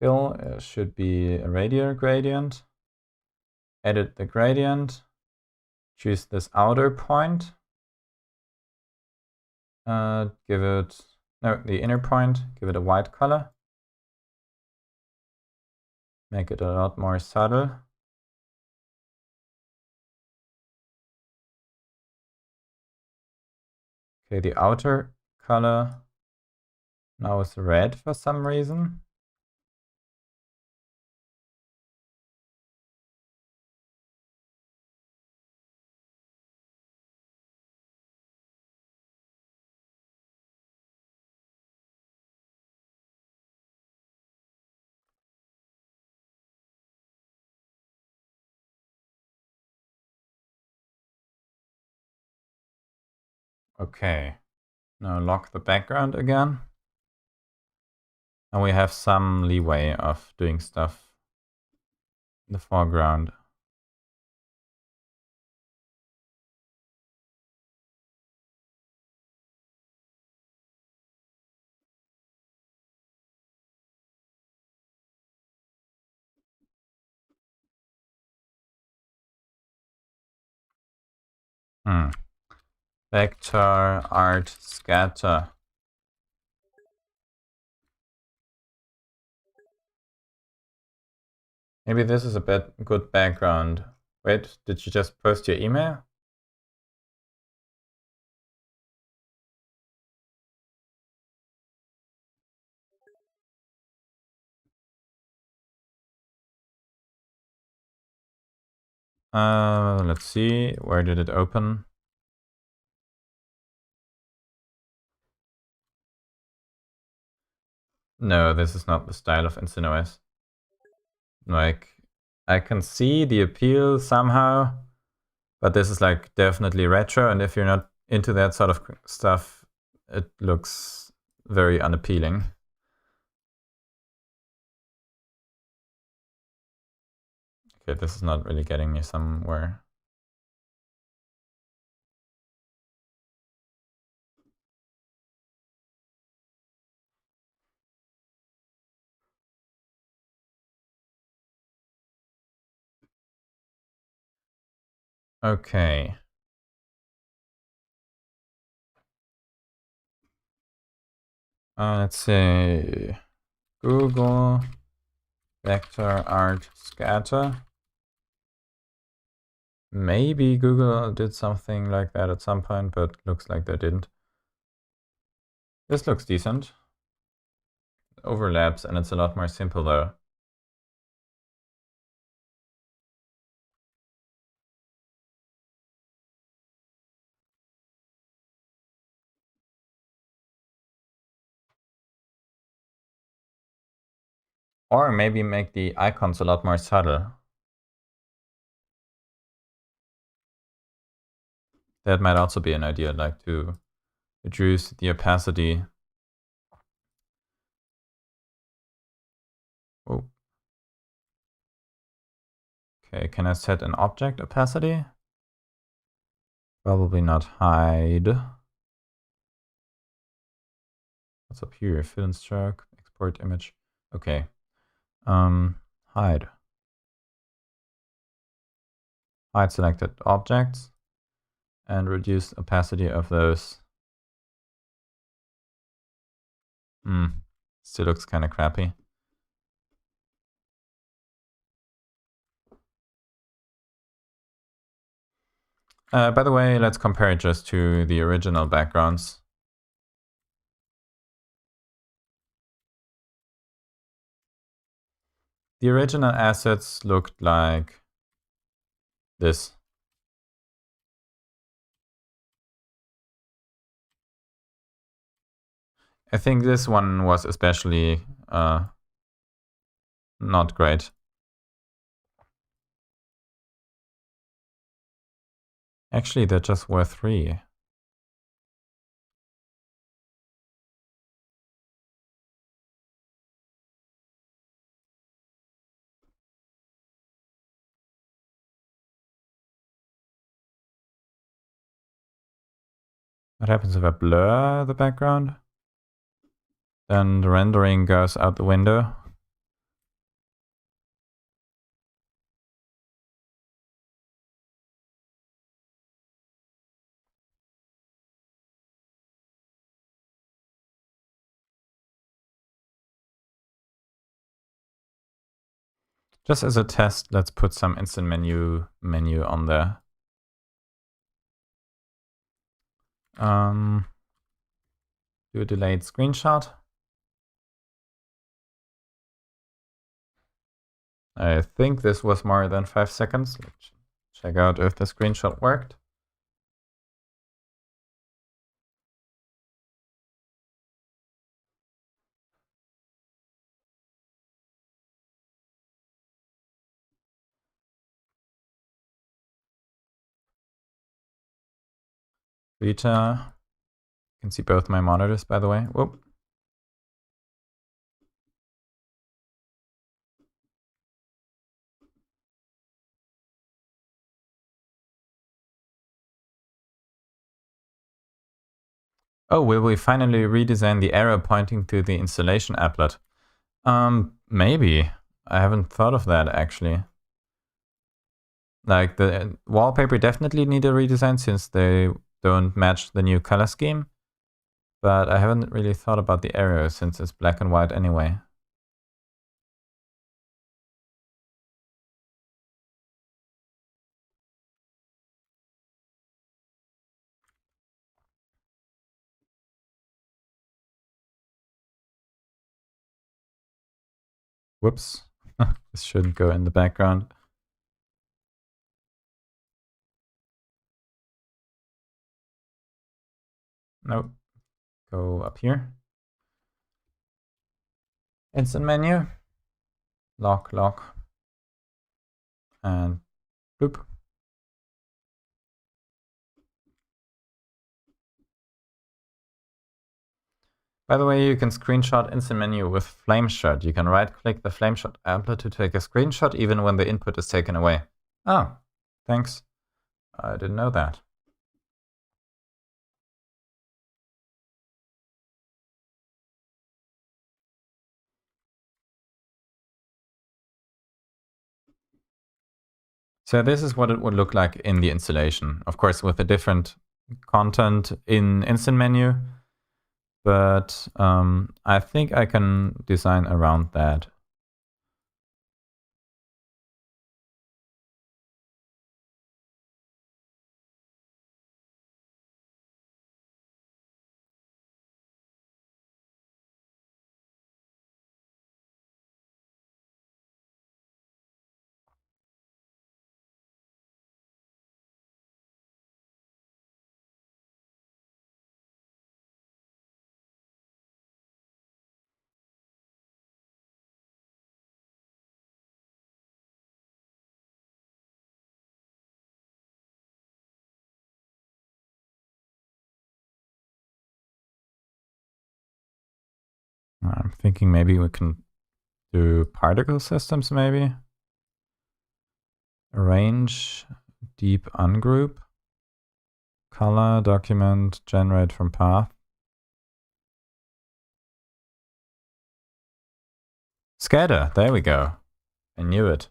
Fill should be a radial gradient. Edit the gradient. Choose this outer point. Give it, no, the inner point, give it a white color. Make it a lot more subtle. Okay, the outer color now is red for some reason. Okay, now lock the background again. And we have some leeway of doing stuff in the foreground. Vector art scatter. Maybe this is a good background. Wait, did you just post your email? Let's see, where did it open? No, this is not the style of InstantOS. Like, I can see the appeal somehow, but this is like definitely retro, and if you're not into that sort of stuff, it looks very unappealing. Okay, this is not really getting me somewhere. Okay. Let's say Google vector art scatter. Maybe Google did something like that at some point, but looks like they didn't. This looks decent. It overlaps, and it's a lot more simple though. Or maybe make the icons a lot more subtle. That might also be an idea, like to reduce the opacity. Oh. Okay, can I set an object opacity? Probably not hide. What's up here? Fill and stroke, export image. Okay, Hide. Hide selected objects and reduce opacity of those. Still looks kind of crappy. By the way, let's compare it just to the original backgrounds. The original assets looked like this. I think this one was especially not great. Actually, there just were 3. What happens if I blur the background? Then the rendering goes out the window. Just as a test, let's put some instant menu on there. Do a delayed screenshot. I think this was more than 5 seconds. Let's check out if the screenshot worked. Beta. You can see both my monitors, by the way. Whoop. Oh, will we finally redesign the arrow pointing to the installation applet? Maybe. I haven't thought of that, actually. Like, the wallpaper definitely need a redesign since they don't match the new color scheme. But I haven't really thought about the arrow since it's black and white anyway. Whoops. This shouldn't go in the background. Nope. Go up here. Instant menu. Lock. And boop. By the way, you can screenshot instant menu with Flameshot. You can right-click the Flameshot applet to take a screenshot even when the input is taken away. Oh, thanks. I didn't know that. So this is what it would look like in the installation. Of course, with a different content in instant menu. But I think I can design around that. I'm thinking maybe we can do particle systems, maybe. Arrange, deep ungroup, color, document, generate from path. scatter, there we go. I knew it.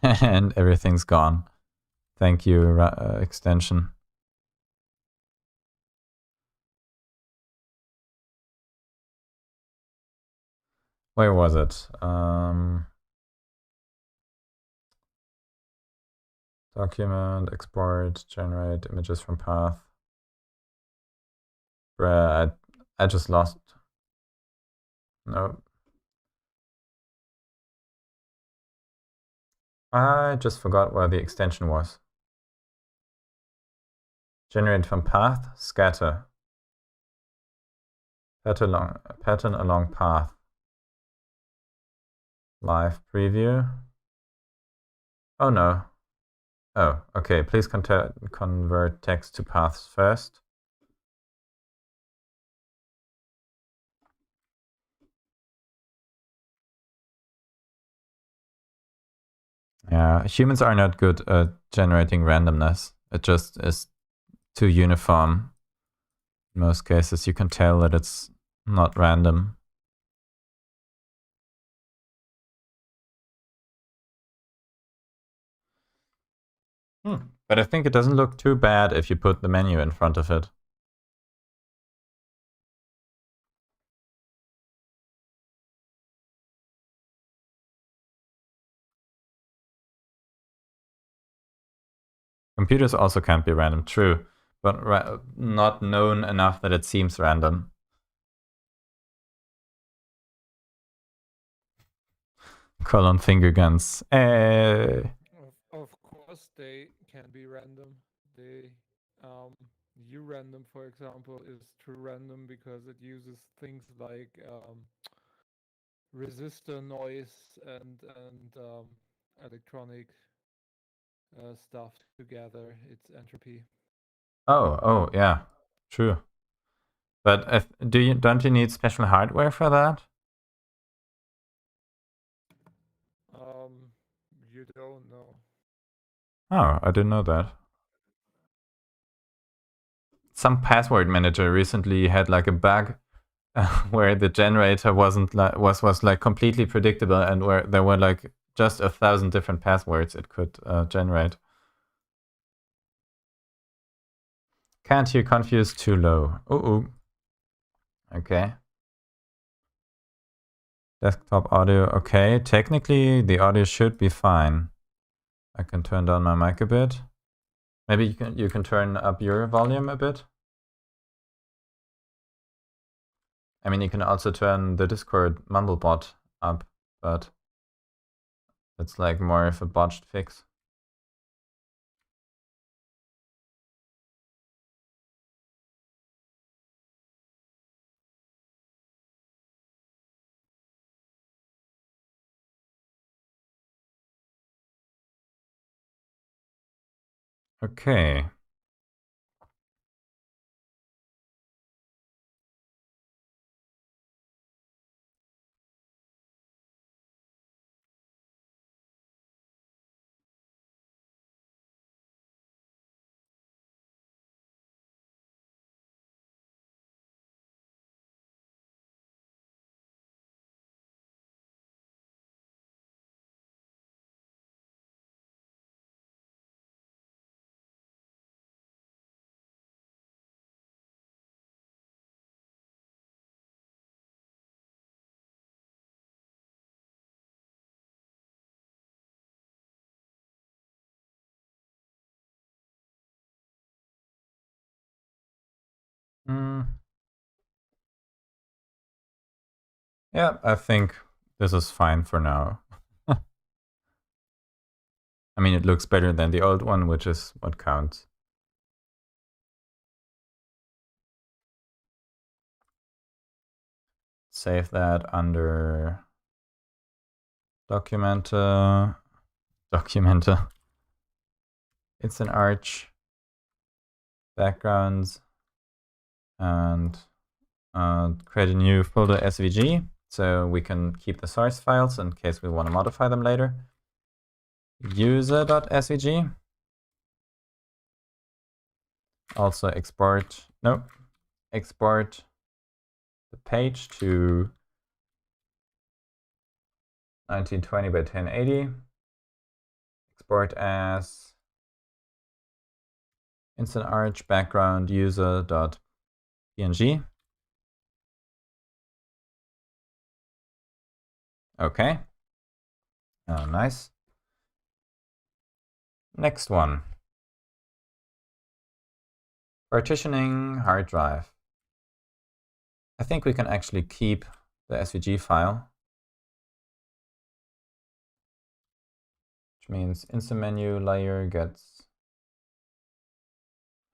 And everything's gone. Thank you, extension. Where was it? Document, export, generate images from path. Bruh, I just lost. No. I just forgot where the extension was. Generate from path, scatter. Pattern along path. Live preview. Oh no. Oh, okay. Please convert text to paths first. Yeah, humans are not good at generating randomness. It just is too uniform. In most cases, you can tell that it's not random. But I think it doesn't look too bad if you put the menu in front of it. Computers also can't be random, true, but not known enough that it seems random. Colon finger guns. Of course, they can be random. They, urandom, for example, is true random because it uses things like resistor noise and electronic stuff together. It's entropy. Oh, yeah, true. But don't you need special hardware for that? You don't know. Oh, I didn't know that. Some password manager recently had like a bug where the generator wasn't was like completely predictable, and where there were like just 1,000 different passwords it could generate. Can't hear confused too low. Ooh. Okay. Desktop audio. Okay. Technically, the audio should be fine. I can turn down my mic a bit. Maybe you can turn up your volume a bit. I mean, you can also turn the Discord Mumblebot up, but it's like more of a botched fix. Okay. Yeah, I think this is fine for now. I mean, it looks better than the old one, which is what counts. Save that under Documenter. It's an arch. Backgrounds. And create a new folder SVG so we can keep the source files in case we want to modify them later. User.svg. also export the page to 1920 by 1080. Export as instant arch background user.png. Okay. Oh, nice. Next one. Partitioning hard drive. I think we can actually keep the SVG file, which means instant menu layer gets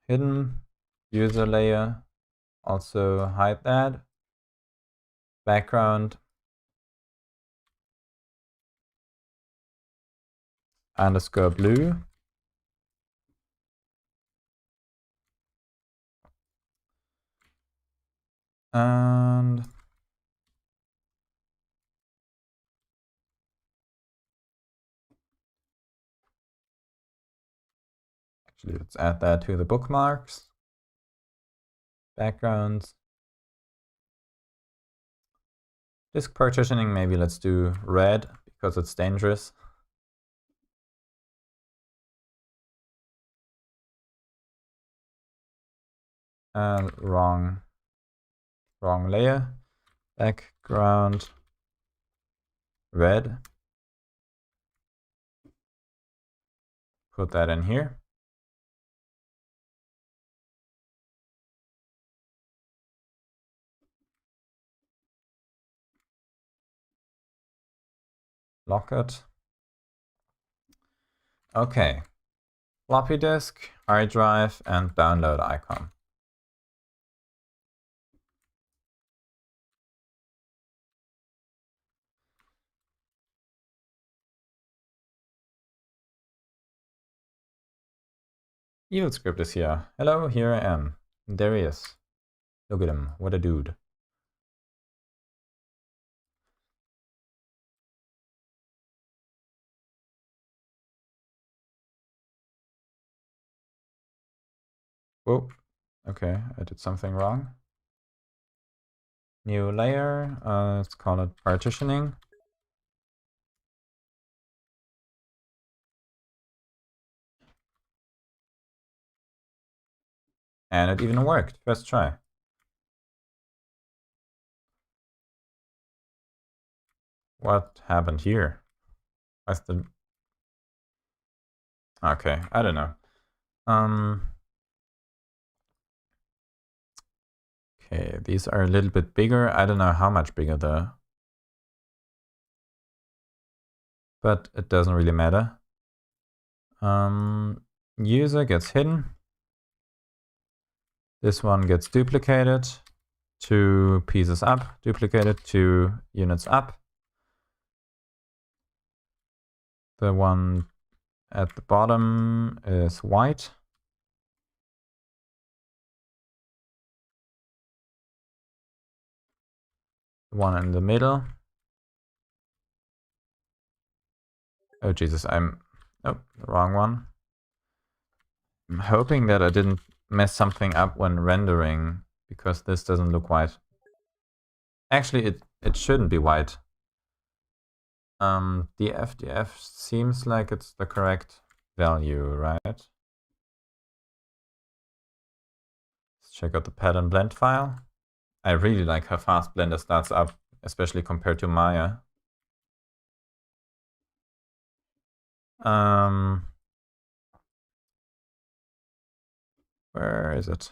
hidden, user layer, also hide that, background underscore blue. And actually, let's add that to the bookmarks. Backgrounds. Disk partitioning, maybe let's do red because it's dangerous. And wrong layer. Background red. Put that in here. Lock it. Okay. Floppy disk, hard drive, and download icon. EvilScript is here. Hello, here I am. There he is. Look at him. What a dude. Whoa. Okay, I did something wrong. New layer. Let's call it partitioning. And it even worked. First try. What happened here? What's the... Okay, I don't know. Okay, these are a little bit bigger. I don't know how much bigger though. But it doesn't really matter. User gets hidden. This one gets duplicated. 2 pieces up, duplicated, 2 units up. The one at the bottom is white. The one in the middle. Oh Jesus, oh, the wrong one. I'm hoping that I didn't mess something up when rendering, because this doesn't look white. Actually, it shouldn't be white. DF seems like it's the correct value, right? Let's check out the pattern blend file. I really like how fast Blender starts up, especially compared to Maya. Where is it?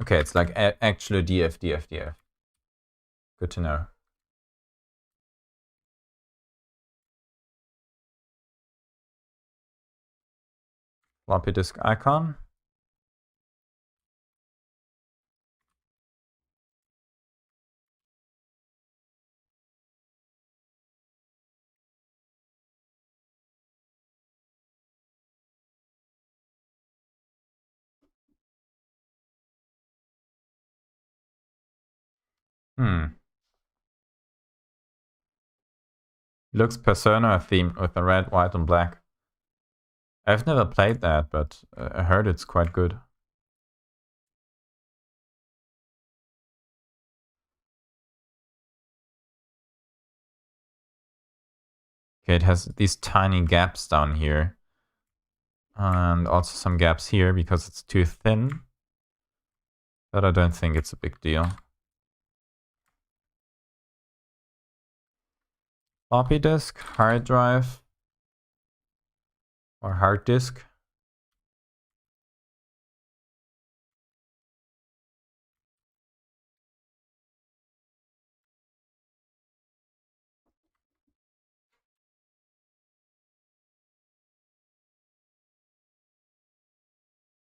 Okay, it's like actually DF. Good to know. Floppy disk icon. Looks Persona themed with the red, white, and black. I've never played that, but I heard it's quite good. Okay, it has these tiny gaps down here. And also some gaps here because it's too thin. But I don't think it's a big deal. Floppy disk, hard drive, or hard disk.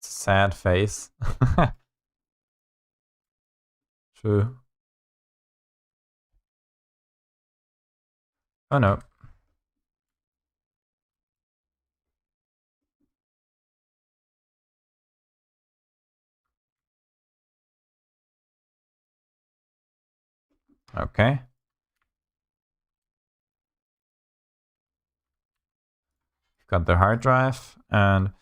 Sad face. True. Oh no. Okay. Got the hard drive, and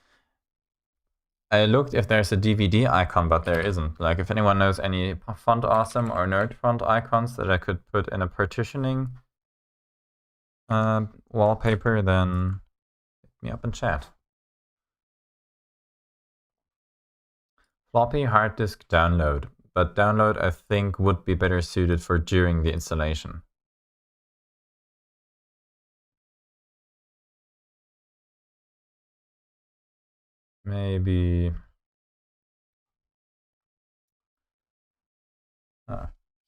I looked if there's a DVD icon, but there isn't. Like, if anyone knows any Font Awesome or Nerd Font icons that I could put in a partitioning wallpaper, then hit me up in chat. Floppy hard disk download, but download I think would be better suited for during the installation. Maybe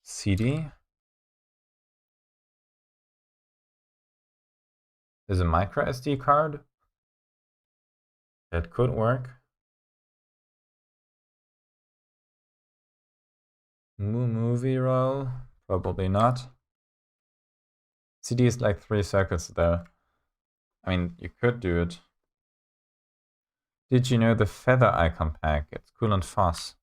CD. There's a micro SD card. That could work. Movie roll, probably not. CD is like 3 circuits though. I mean, you could do it. Did you know the feather icon pack? It's cool and fast.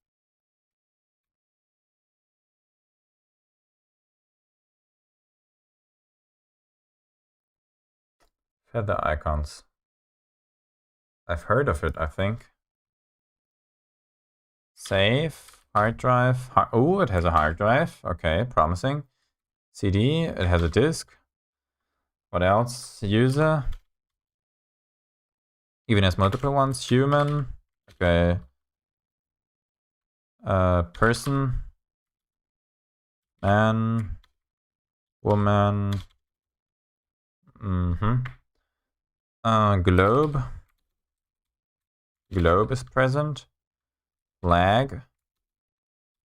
Feather icons. I've heard of it, I think. Save, hard drive. Oh, it has a hard drive. Okay, promising. CD, it has a disk. What else? User. Even has multiple ones. Human. Okay. Person. Man. Woman. Globe. Globe is present. Flag.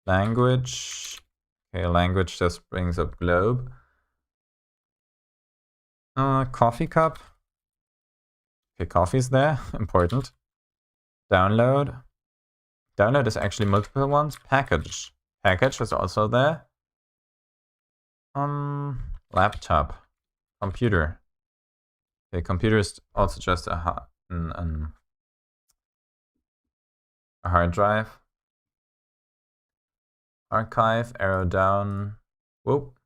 Language. Okay, language just brings up globe. Coffee cup. Okay, coffee's there. Important. Download. Download is actually multiple ones. Package. Package is also there. Laptop. Computer. Okay, computer is also just a hard drive. Archive, arrow down. Whoop.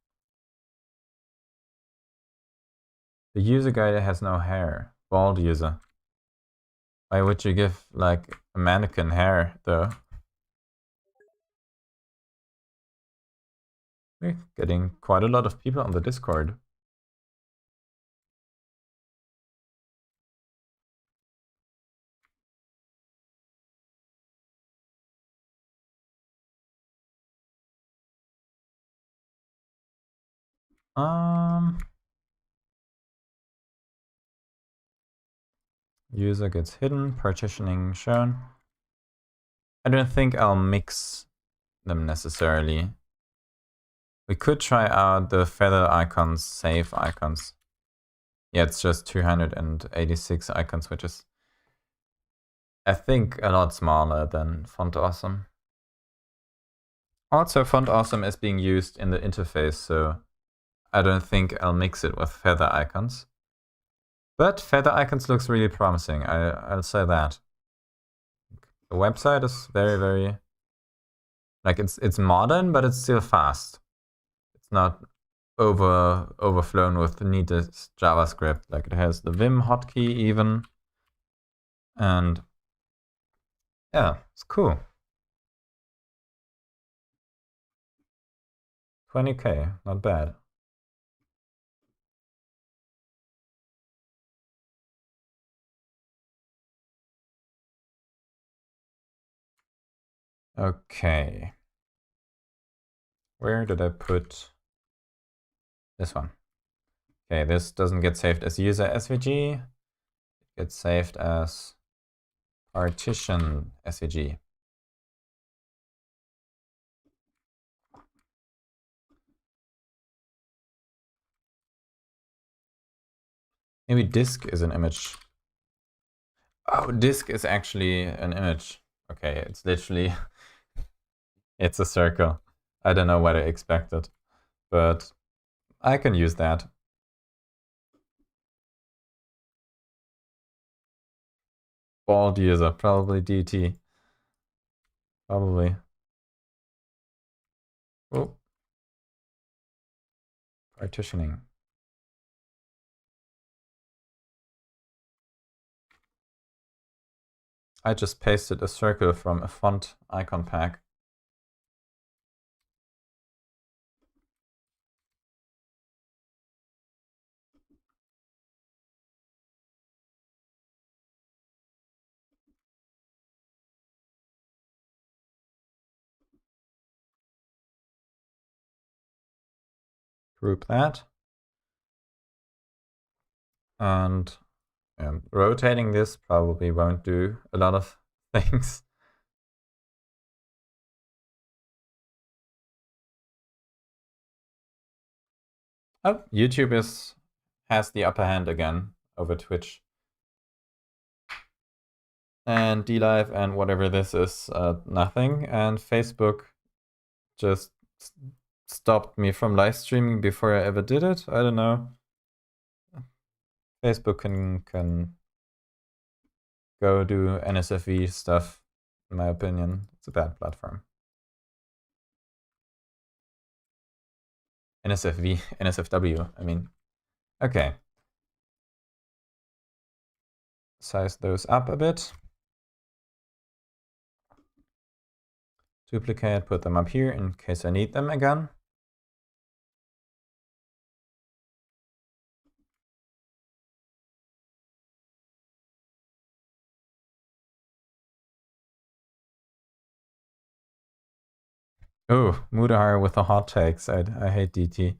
The user guide has no hair. Bald user. Why would you give like a mannequin hair though? We're getting quite a lot of people on the Discord. User gets hidden, partitioning shown. I don't think I'll mix them necessarily. We could try out the feather icons, save icons. Yeah, it's just 286 icons, which is, I think, a lot smaller than Font Awesome. Also, Font Awesome is being used in the interface, so I don't think I'll mix it with feather icons. But feather icons looks really promising, I'll say that. The website is very, very, like, it's modern, but it's still fast. It's not overflown with neatest JavaScript. Like, it has the Vim hotkey even. And yeah, it's cool. 20K, not bad. Okay. Where did I put this one? Okay, this doesn't get saved as user SVG. It gets saved as partition SVG. Maybe disk is an image. Oh, disk is actually an image. Okay, it's literally, it's a circle. I don't know what I expected, but I can use that. Bald user, probably DT. Probably. Oh. Partitioning. I just pasted a circle from a font icon pack. Group that. And rotating this probably won't do a lot of things. Oh, YouTube has the upper hand again over Twitch. And DLive and whatever this is, nothing. And Facebook just stopped me from live streaming before I ever did it. I don't know. Facebook can go do NSFW stuff, in my opinion. It's a bad platform. NSFW, I mean. Okay. Size those up a bit. Duplicate, put them up here in case I need them again. Oh, Mudahar with the hot takes. I hate DT.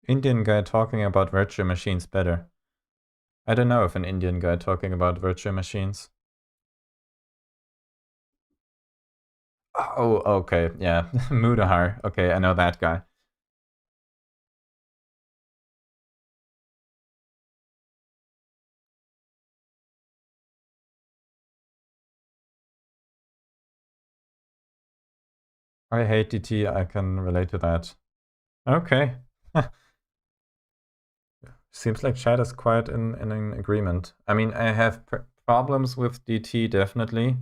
Indian guy talking about virtual machines better. I don't know if an Indian guy talking about virtual machines. Oh, okay, yeah. Mudahar. Okay, I know that guy. I hate DT, I can relate to that. Okay. Seems like chat is quite in an agreement. I mean, I have problems with DT, definitely.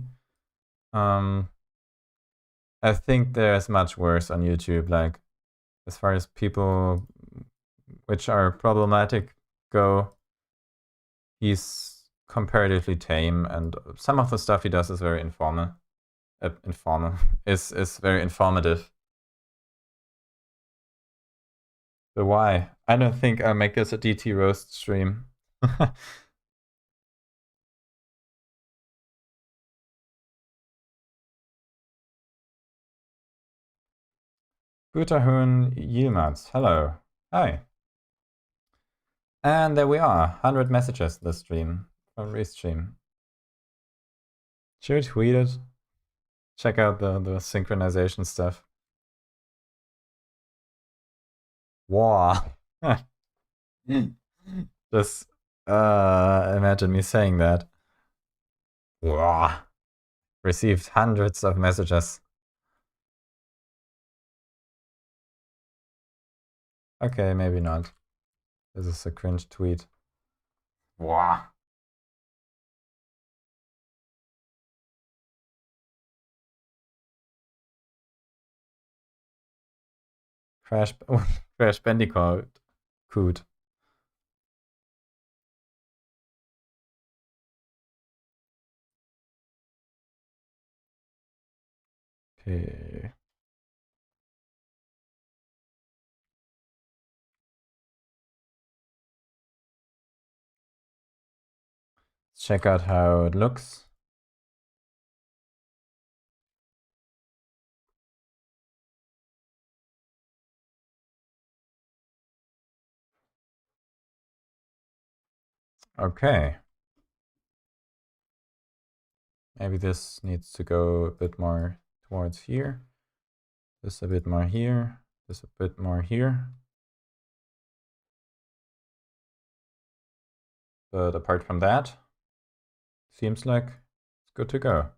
I think there's much worse on YouTube, like, as far as people which are problematic go, he's comparatively tame, and some of the stuff he does is very is very informative. But why? I don't think I'll make this a DT roast stream. Gutahun Yilmaz, hello. Hi. And there we are, 100 messages this stream from Restream. Should tweet it. Check out the synchronization stuff. Wow. Just imagine me saying that. Wow. received hundreds of messages. Okay, maybe not. This is a cringe tweet. Wow. Crash Bandicoot. Coot. Okay. Let's check out how it looks. Okay. Maybe this needs to go a bit more towards here. This a bit more here. This a bit more here. But apart from that, seems like it's good to go.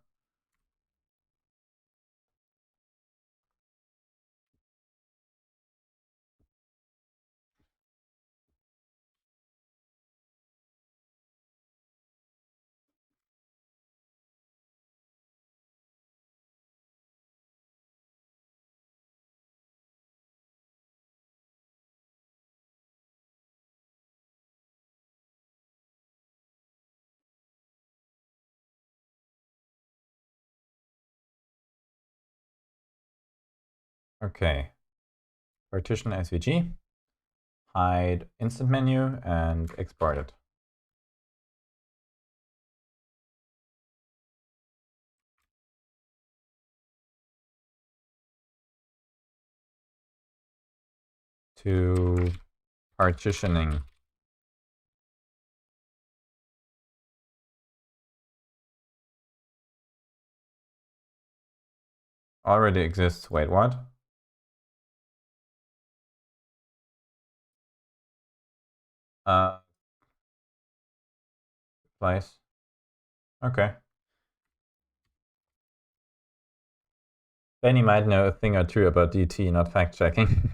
Okay. Partition SVG, hide instant menu, and export it. To partitioning. Already exists. Wait, what? Place. Okay. Benny might know a thing or two about DT, not fact checking.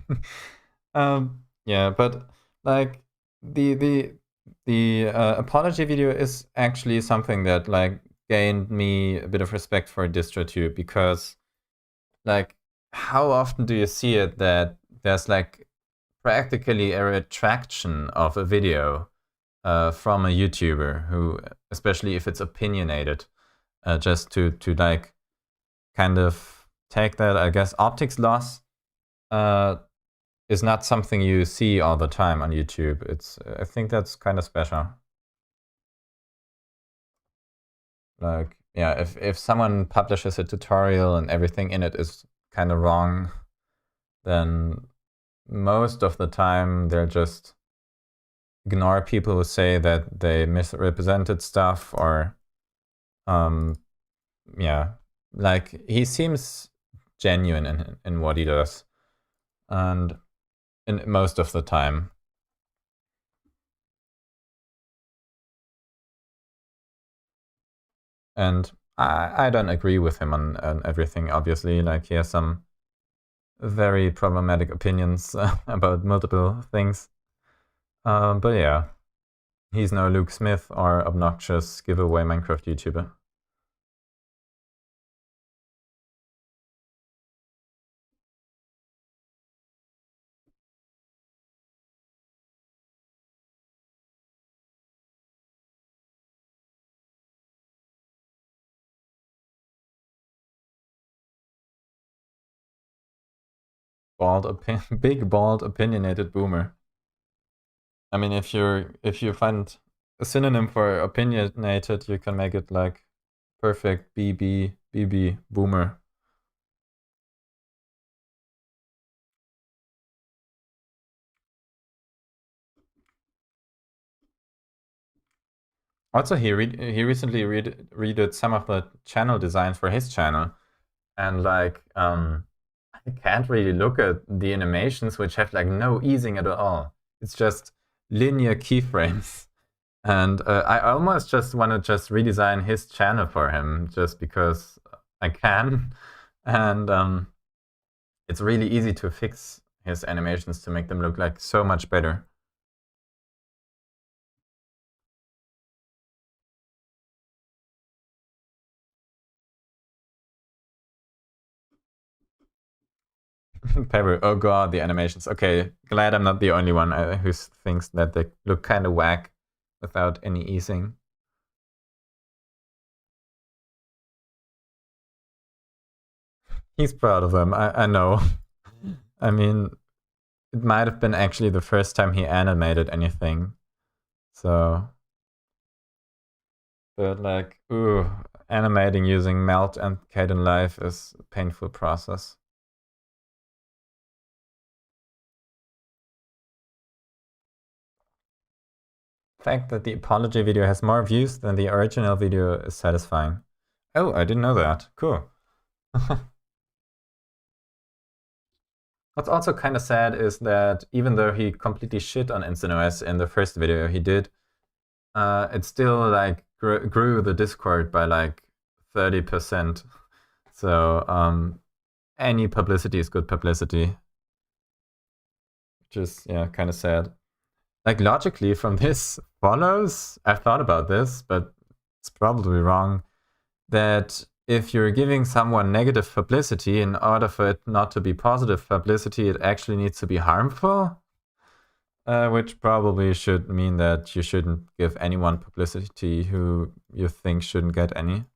Yeah, but like the apology video is actually something that like gained me a bit of respect for DistroTube, because like how often do you see it that there's like practically a retraction of a video from a YouTuber who, especially if it's opinionated, just to like kind of take that, I guess, optics loss is not something you see all the time on YouTube. I think that's kind of special. Like, yeah, if someone publishes a tutorial and everything in it is kind of wrong, then most of the time they'll just ignore people who say that they misrepresented stuff, or yeah, like he seems genuine in what he does, and in most of the time. And I don't agree with him on everything, obviously. Like, he has some very problematic opinions about multiple things. But yeah, he's no Luke Smith or obnoxious giveaway Minecraft YouTuber. Big, bald, opinionated boomer. I mean, if you find a synonym for opinionated, you can make it like perfect BB boomer. Also, he recently redid some of the channel designs for his channel, and like I can't really look at the animations, which have like no easing at all. It's just linear keyframes. And I almost just want to just redesign his channel for him, just because I can. And it's really easy to fix his animations to make them look like so much better. Pebble, oh god, the animations. Okay, glad I'm not the only one who thinks that they look kind of whack without any easing. He's proud of them, I know. I mean, it might have been actually the first time he animated anything. So... But like, ooh, animating using Melt and Kdenlive is a painful process. The fact that the apology video has more views than the original video is satisfying. Oh, I didn't know that. Cool. What's also kind of sad is that even though he completely shit on InstantOS in the first video he did, it still like grew the Discord by like 30%. So any publicity is good publicity. Which is, yeah, kind of sad. Like, logically from this follows, I've thought about this, but it's probably wrong, that if you're giving someone negative publicity, in order for it not to be positive publicity, it actually needs to be harmful. Which probably should mean that you shouldn't give anyone publicity who you think shouldn't get any.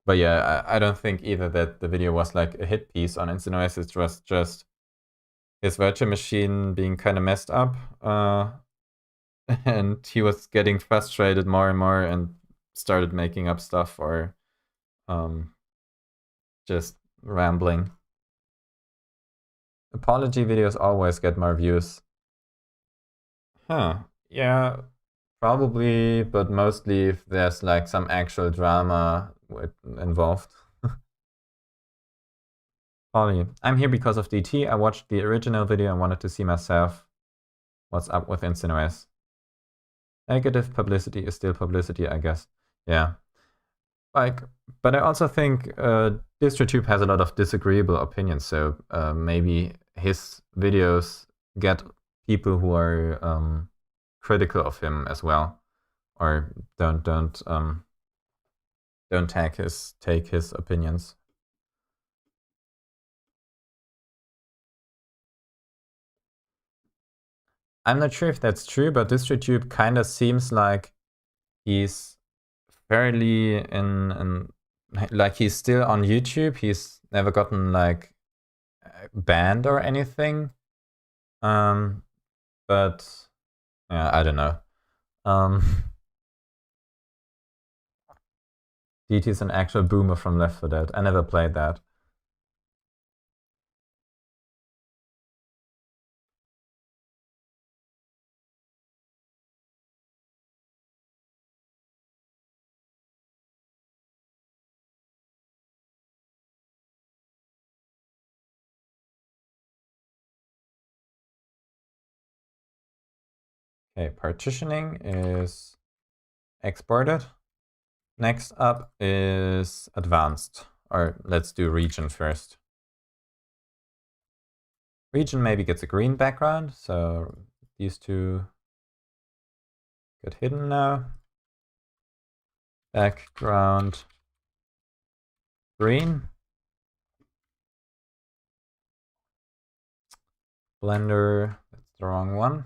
But yeah, I don't think either that the video was like a hit piece on InstantOS. It was just his virtual machine being kind of messed up. And he was getting frustrated more and more and started making up stuff or just rambling. Apology videos always get more views. Huh. Yeah, probably, but mostly if there's like some actual drama involved. Polly, I'm here because of DT. I watched the original video and wanted to see myself what's up with InstantOS. Negative publicity is still publicity, I guess. Yeah. Like, but I also think DistroTube has a lot of disagreeable opinions, so maybe his videos get people who are critical of him as well, or don't take his opinions. I'm not sure if that's true, but DistroTube kind of seems like he's fairly in like he's still on YouTube. He's never gotten like banned or anything. But yeah, I don't know. DT is an actual boomer from Left 4 Dead. I never played that. Okay, partitioning is exported. Next up is advanced, or let's do region first. Region maybe gets a green background, so these two get hidden now. Background green. Blender, that's the wrong one.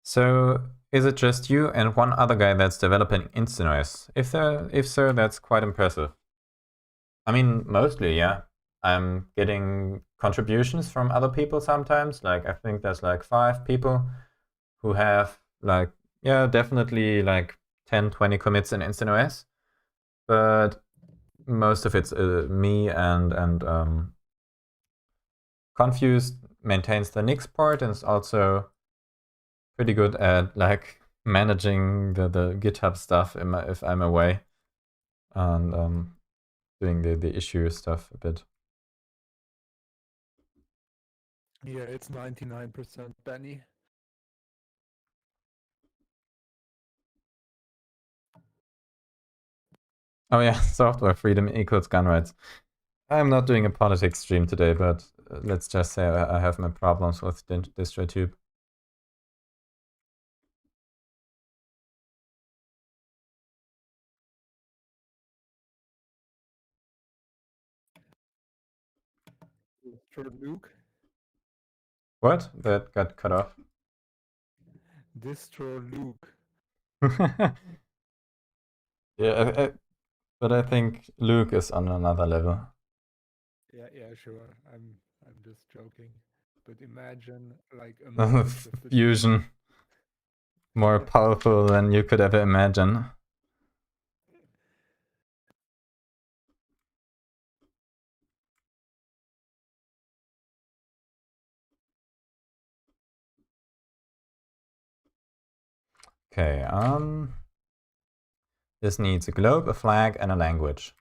So is it just you and one other guy that's developing InstantOS? If so, that's quite impressive. I mean, mostly, yeah. I'm getting contributions from other people sometimes. Like, I think there's like 5 people who have like, yeah, definitely like 10, 20 commits in InstantOS. But most of it's me and Confused maintains the Nix part and is also pretty good at like managing the GitHub stuff if I'm away, and doing the issue stuff a bit. Yeah, it's 99% Benny. Oh yeah, software freedom equals gun rights. I'm not doing a politics stream today, but let's just say I have my problems with DistroTube. Distro Luke. What? That got cut off? Distro Luke. Yeah, but I think Luke is on another level. Yeah, sure. I'm just joking. But imagine like a merge of the Fusion. More powerful than you could ever imagine. Okay, this needs a globe, a flag, and a language.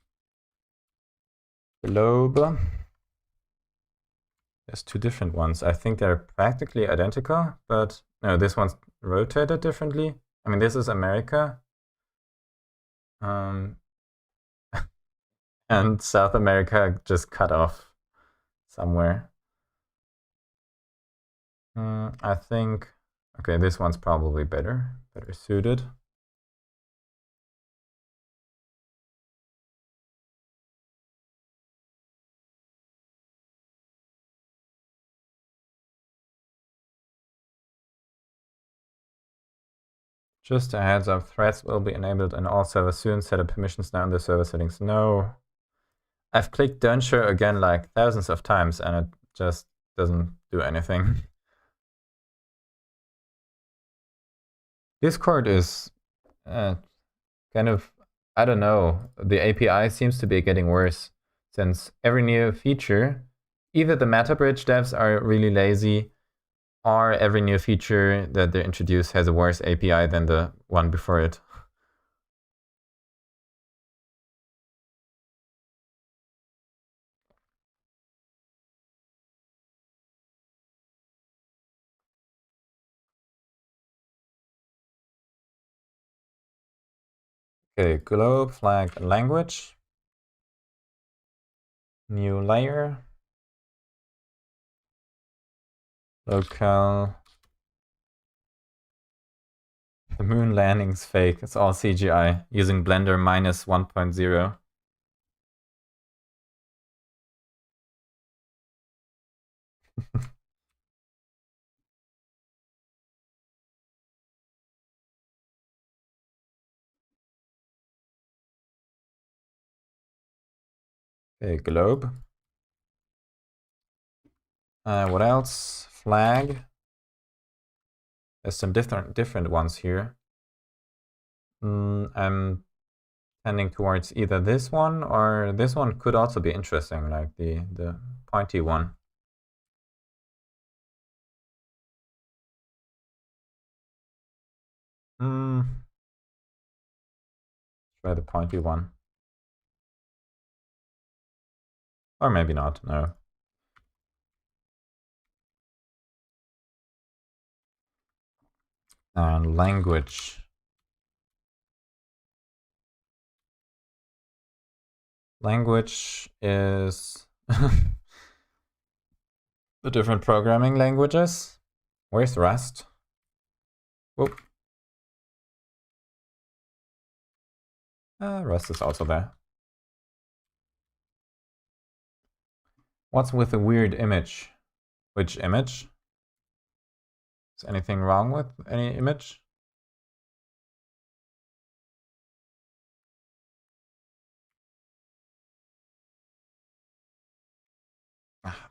Globe. There's two different ones. I think they're practically identical, but no, this one's rotated differently. I mean, this is America. And South America just cut off somewhere. I think, okay, this one's probably better suited. Just a heads up, threads will be enabled in all servers soon. Set up permissions now in the server settings. No. I've clicked don't show again like thousands of times and it just doesn't do anything. Discord is kind of, I don't know, the API seems to be getting worse since every new feature, either the MetaBridge devs are really lazy or every new feature that they introduce has a worse API than the one before it. Okay, globe, flag, language. New layer. Local. The moon landing's fake. It's all CGI using Blender minus 1.0. Okay, globe. What else? Flag. There's some different ones here. I'm tending towards either this one or this one could also be interesting, like the pointy one. Try the pointy one. Or maybe not, no. And language. Language is the different programming languages. Where's Rust? Whoop. Rust is also there. What's with the weird image? Which image? Is anything wrong with any image?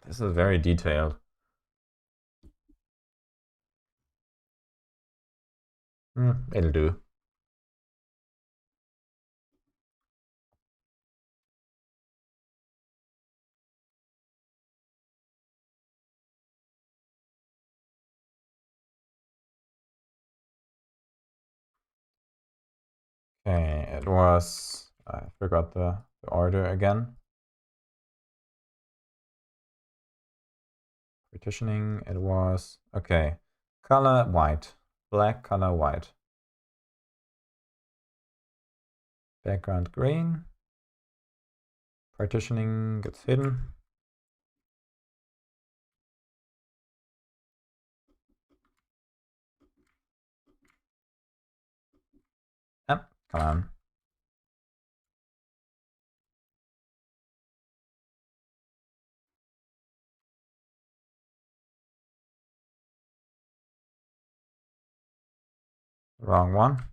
This is very detailed. It'll do. Okay, it was, I forgot the order again. Partitioning, it was, okay, color white, black, color white. Background green. Partitioning gets hidden. Yep, come on. Wrong one.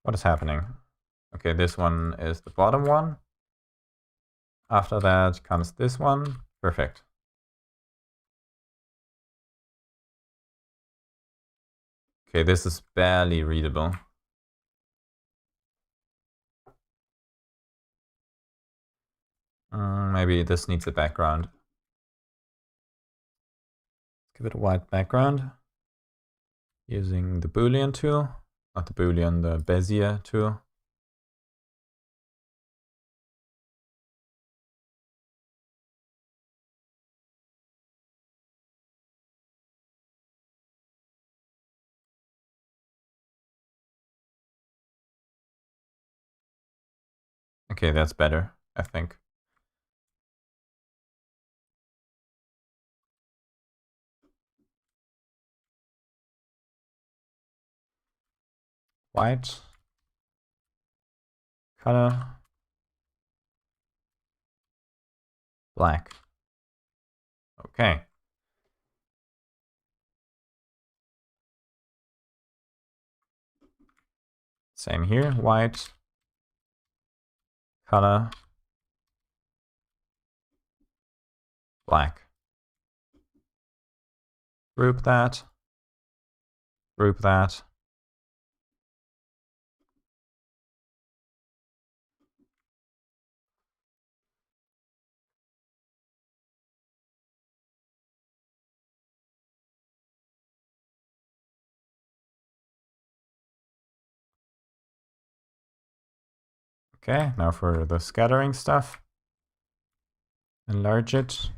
What is happening? Okay, this one is the bottom one. After that comes this one. Perfect. Okay, this is barely readable. Maybe this needs a background. Give it a white background using the Boolean tool, not the Boolean, the Bezier tool. Okay, that's better, I think. White. Color. Black. Okay. Same here, white. Color. Black. Group that. Group that. Okay, now for the scattering stuff. Enlarge it.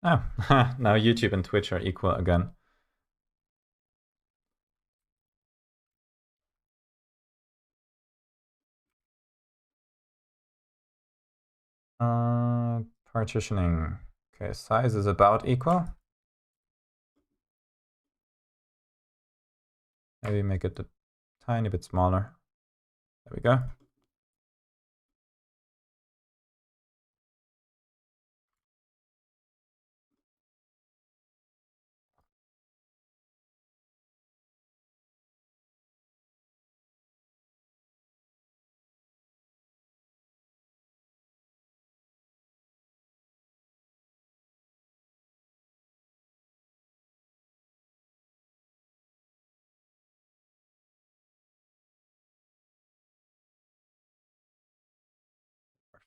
Oh, now YouTube and Twitch are equal again. Partitioning. Okay, size is about equal. Maybe make it a tiny bit smaller. There we go.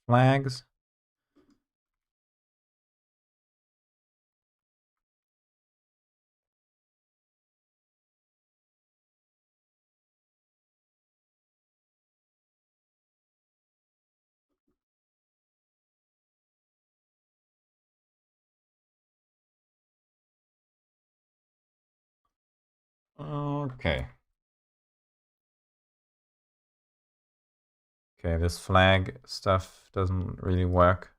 Flags. Okay. Okay, this flag stuff doesn't really work.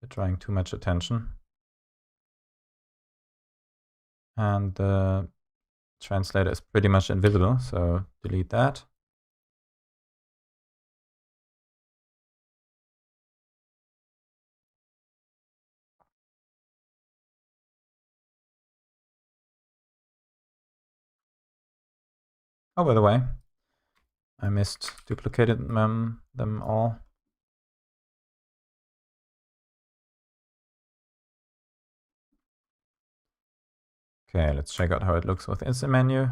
They're drawing too much attention. And the translator is pretty much invisible, so delete that. Oh, by the way, I missed duplicated them all. Okay, let's check out how it looks with instant menu.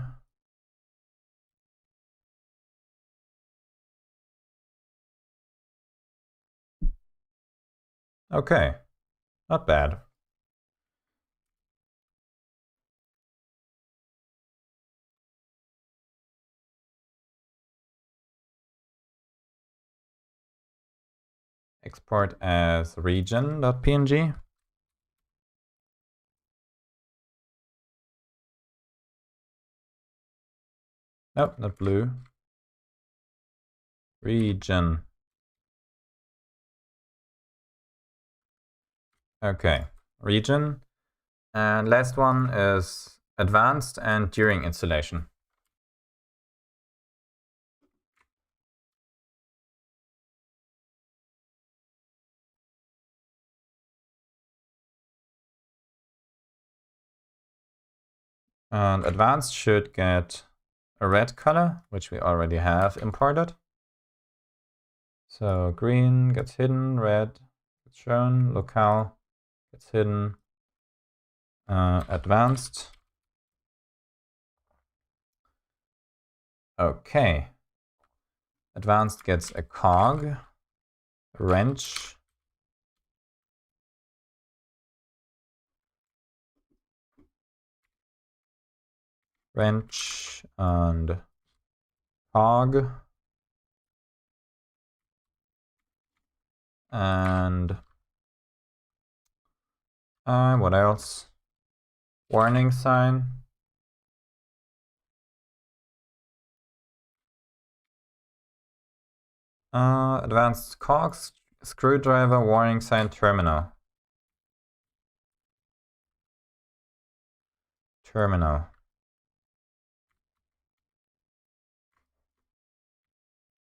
Okay, not bad. Export as region.png. Nope, not blue. Region. Okay, region. And last one is advanced and during installation. And advanced should get a red color, which we already have imported. So green gets hidden, red gets shown, locale gets hidden, advanced. Okay. Advanced gets a cog, a wrench, and cog, and what else? Warning sign. Advanced cogs, screwdriver, warning sign, terminal. Terminal.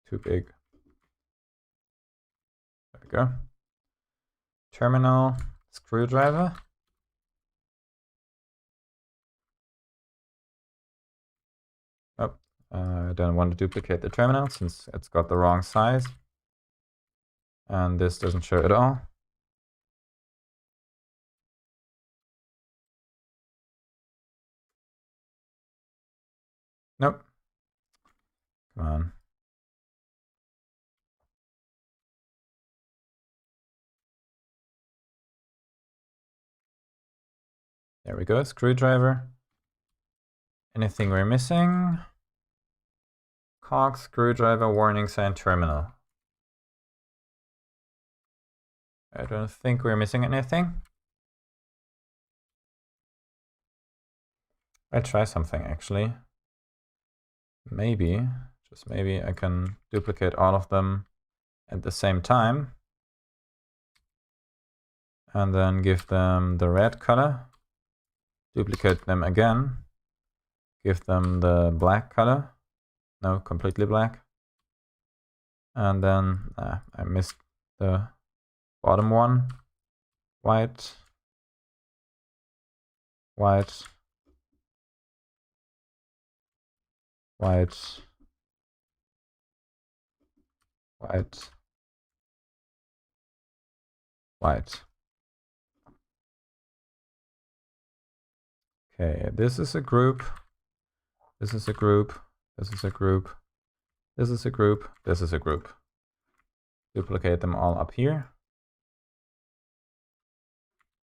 Too big. There we go. Terminal, screwdriver. Oh, I don't want to duplicate the terminal since it's got the wrong size. And this doesn't show at all. Nope. Come on. There we go, screwdriver. Anything we're missing? Cog, screwdriver, warning sign, terminal. I don't think we're missing anything. I'll try something actually. Maybe, just maybe I can duplicate all of them at the same time. And then give them the red color. Duplicate them again. Give them the black color. No, completely black. And then I missed the bottom one. White. White. White. White. White. Okay, this is a group. This is a group. This is a group. This is a group. This is a group. Duplicate them all up here.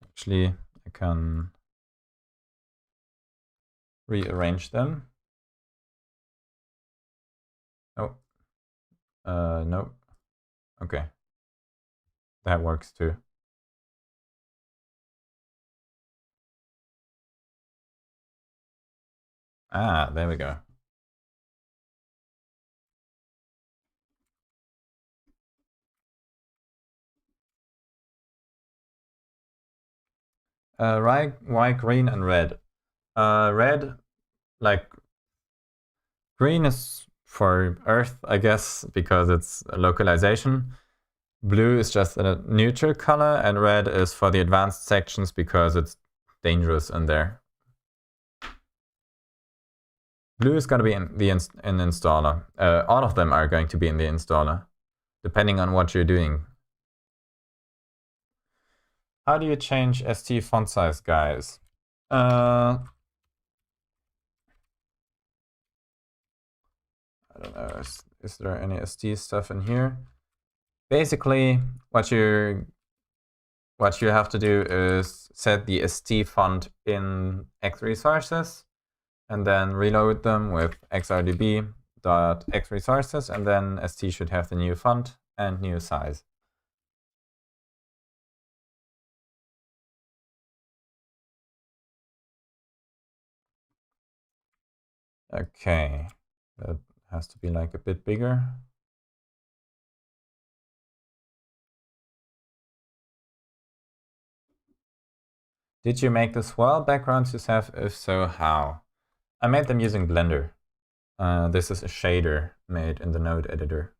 Actually, I can rearrange them. Oh, no. Okay, that works too. Ah, there we go. Why green and red? Red, like green is for Earth, I guess, because it's a localization. Blue is just a neutral color, and red is for the advanced sections because it's dangerous in there. Blue is going to be in the installer. All of them are going to be in the installer, depending on what you're doing. How do you change ST font size, guys? I don't know. Is there any ST stuff in here? Basically, what you're what you have to do is set the ST font in Xresources and then reload them with xrdb.xresources, and then ST should have the new font and new size. Okay, that has to be like a bit bigger. Did you make the swirl backgrounds yourself? If so, how? I made them using Blender. This is a shader made in the node editor.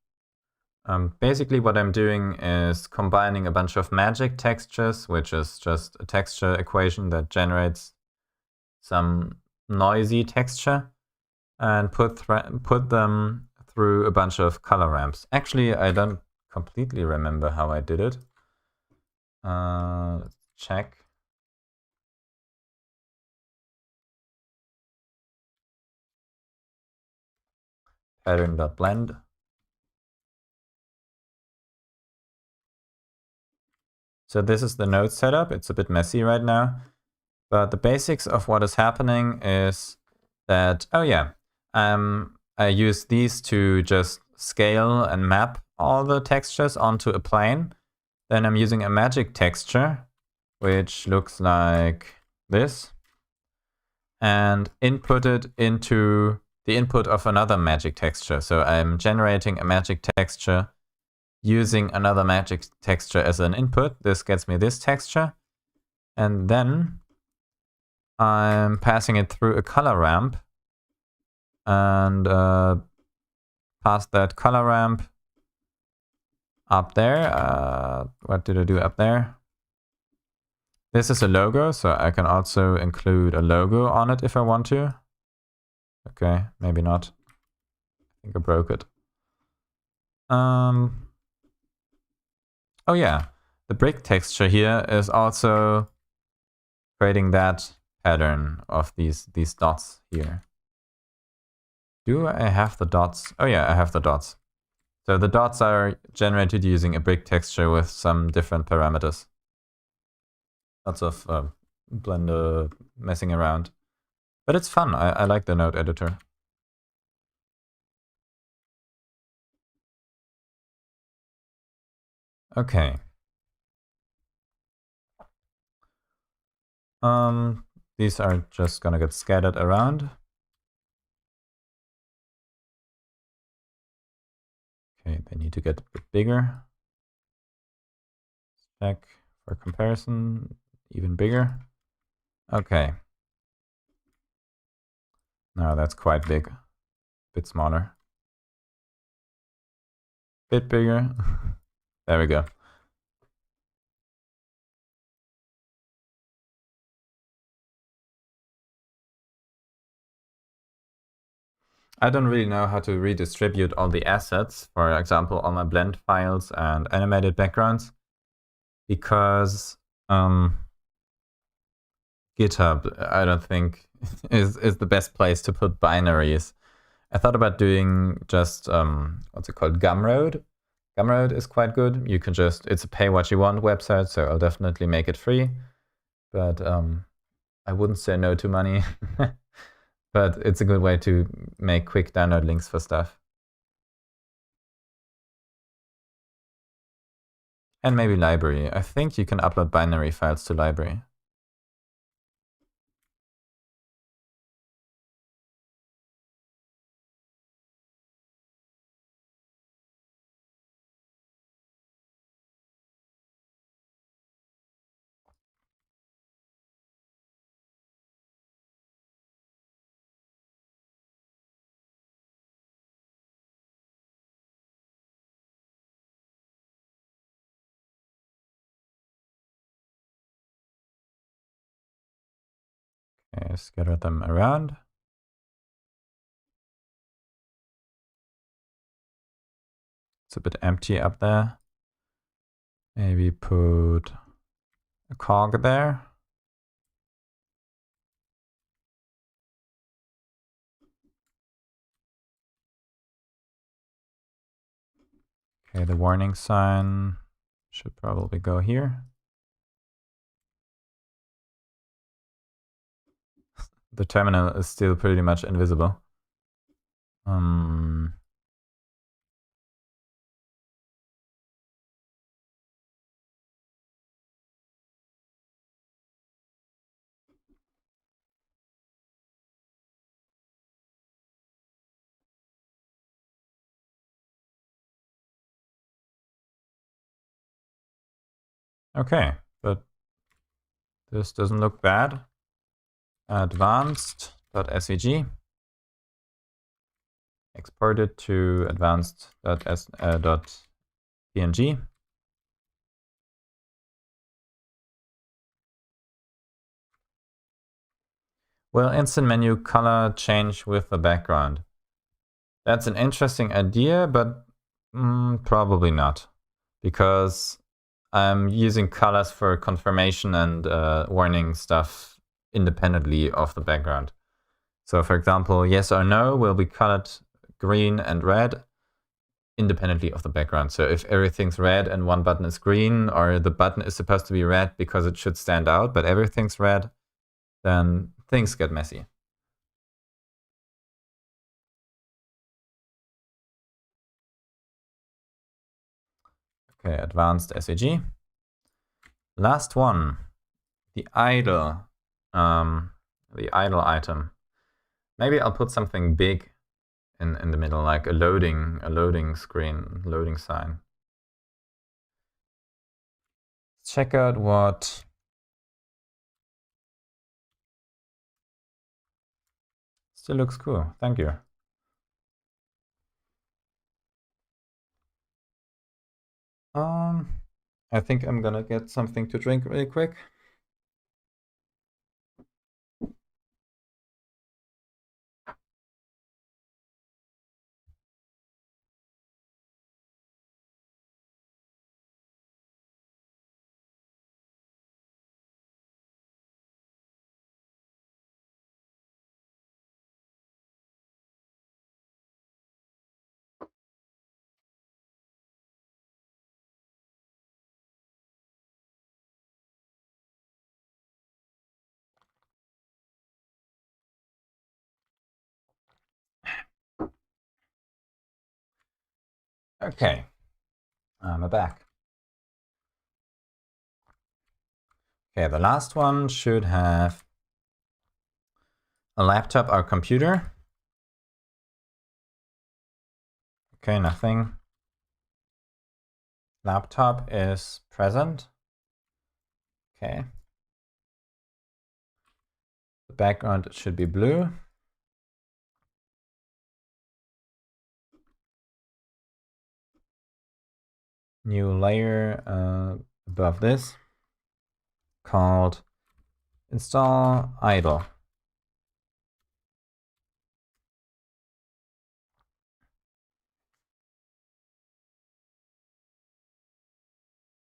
Basically what I'm doing is combining a bunch of magic textures, which is just a texture equation that generates some noisy texture, and put them through a bunch of color ramps. Actually, I don't completely remember how I did it. Let's check. Pattern.blend. So this is the node setup. It's a bit messy right now, but the basics of what is happening is that, oh yeah, I use these to just scale and map all the textures onto a plane. Then I'm using a magic texture, which looks like this, and input it into the input of another magic texture. So I'm generating a magic texture using another magic texture as an input. This gets me this texture. And then I'm passing it through a color ramp and pass that color ramp up there. What did I do up there? This is a logo, so I can also include a logo on it if I want to. Okay, maybe not. I think I broke it. Oh yeah, the brick texture here is also creating that pattern of these dots here. Do I have the dots? Oh yeah, I have the dots. So the dots are generated using a brick texture with some different parameters. Lots of Blender messing around. But it's fun. I like the node editor. Okay. These are just gonna get scattered around. Okay, they need to get a bit bigger. Check for comparison, even bigger. Okay. Now that's quite big. Bit smaller. Bit bigger. There we go. I don't really know how to redistribute all the assets, for example, all my blend files and animated backgrounds, because GitHub, I don't think, is the best place to put binaries. I thought about doing just, what's it called, Gumroad. Gumroad is quite good. You can just, it's a pay what you want website, so I'll definitely make it free. But I wouldn't say no to money. But it's a good way to make quick download links for stuff. And maybe library. I think you can upload binary files to library. Okay, scatter them around. It's a bit empty up there. Maybe put a cog there. Okay, the warning sign should probably go here. the terminal is still pretty much invisible. Okay, but this doesn't look bad. Advanced.svg. Export it to advanced.png. Will instant menu color change with the background? That's an interesting idea, but probably not, because I'm using colors for confirmation and warning stuff independently of the background. So for example, yes or no will be colored green and red independently of the background. So if everything's red and one button is green, or the button is supposed to be red because it should stand out, but everything's red, then things get messy. Okay, advanced SVG. Last one, the idle item. Maybe I'll put something big in the middle, like a loading screen, loading sign. Check out what still looks cool. Thank you. I think I'm gonna get something to drink really quick. Okay, I'm back. Okay, the last one should have a laptop or computer. Okay, nothing. Laptop is present. Okay. The background should be blue. New layer above this called install idle.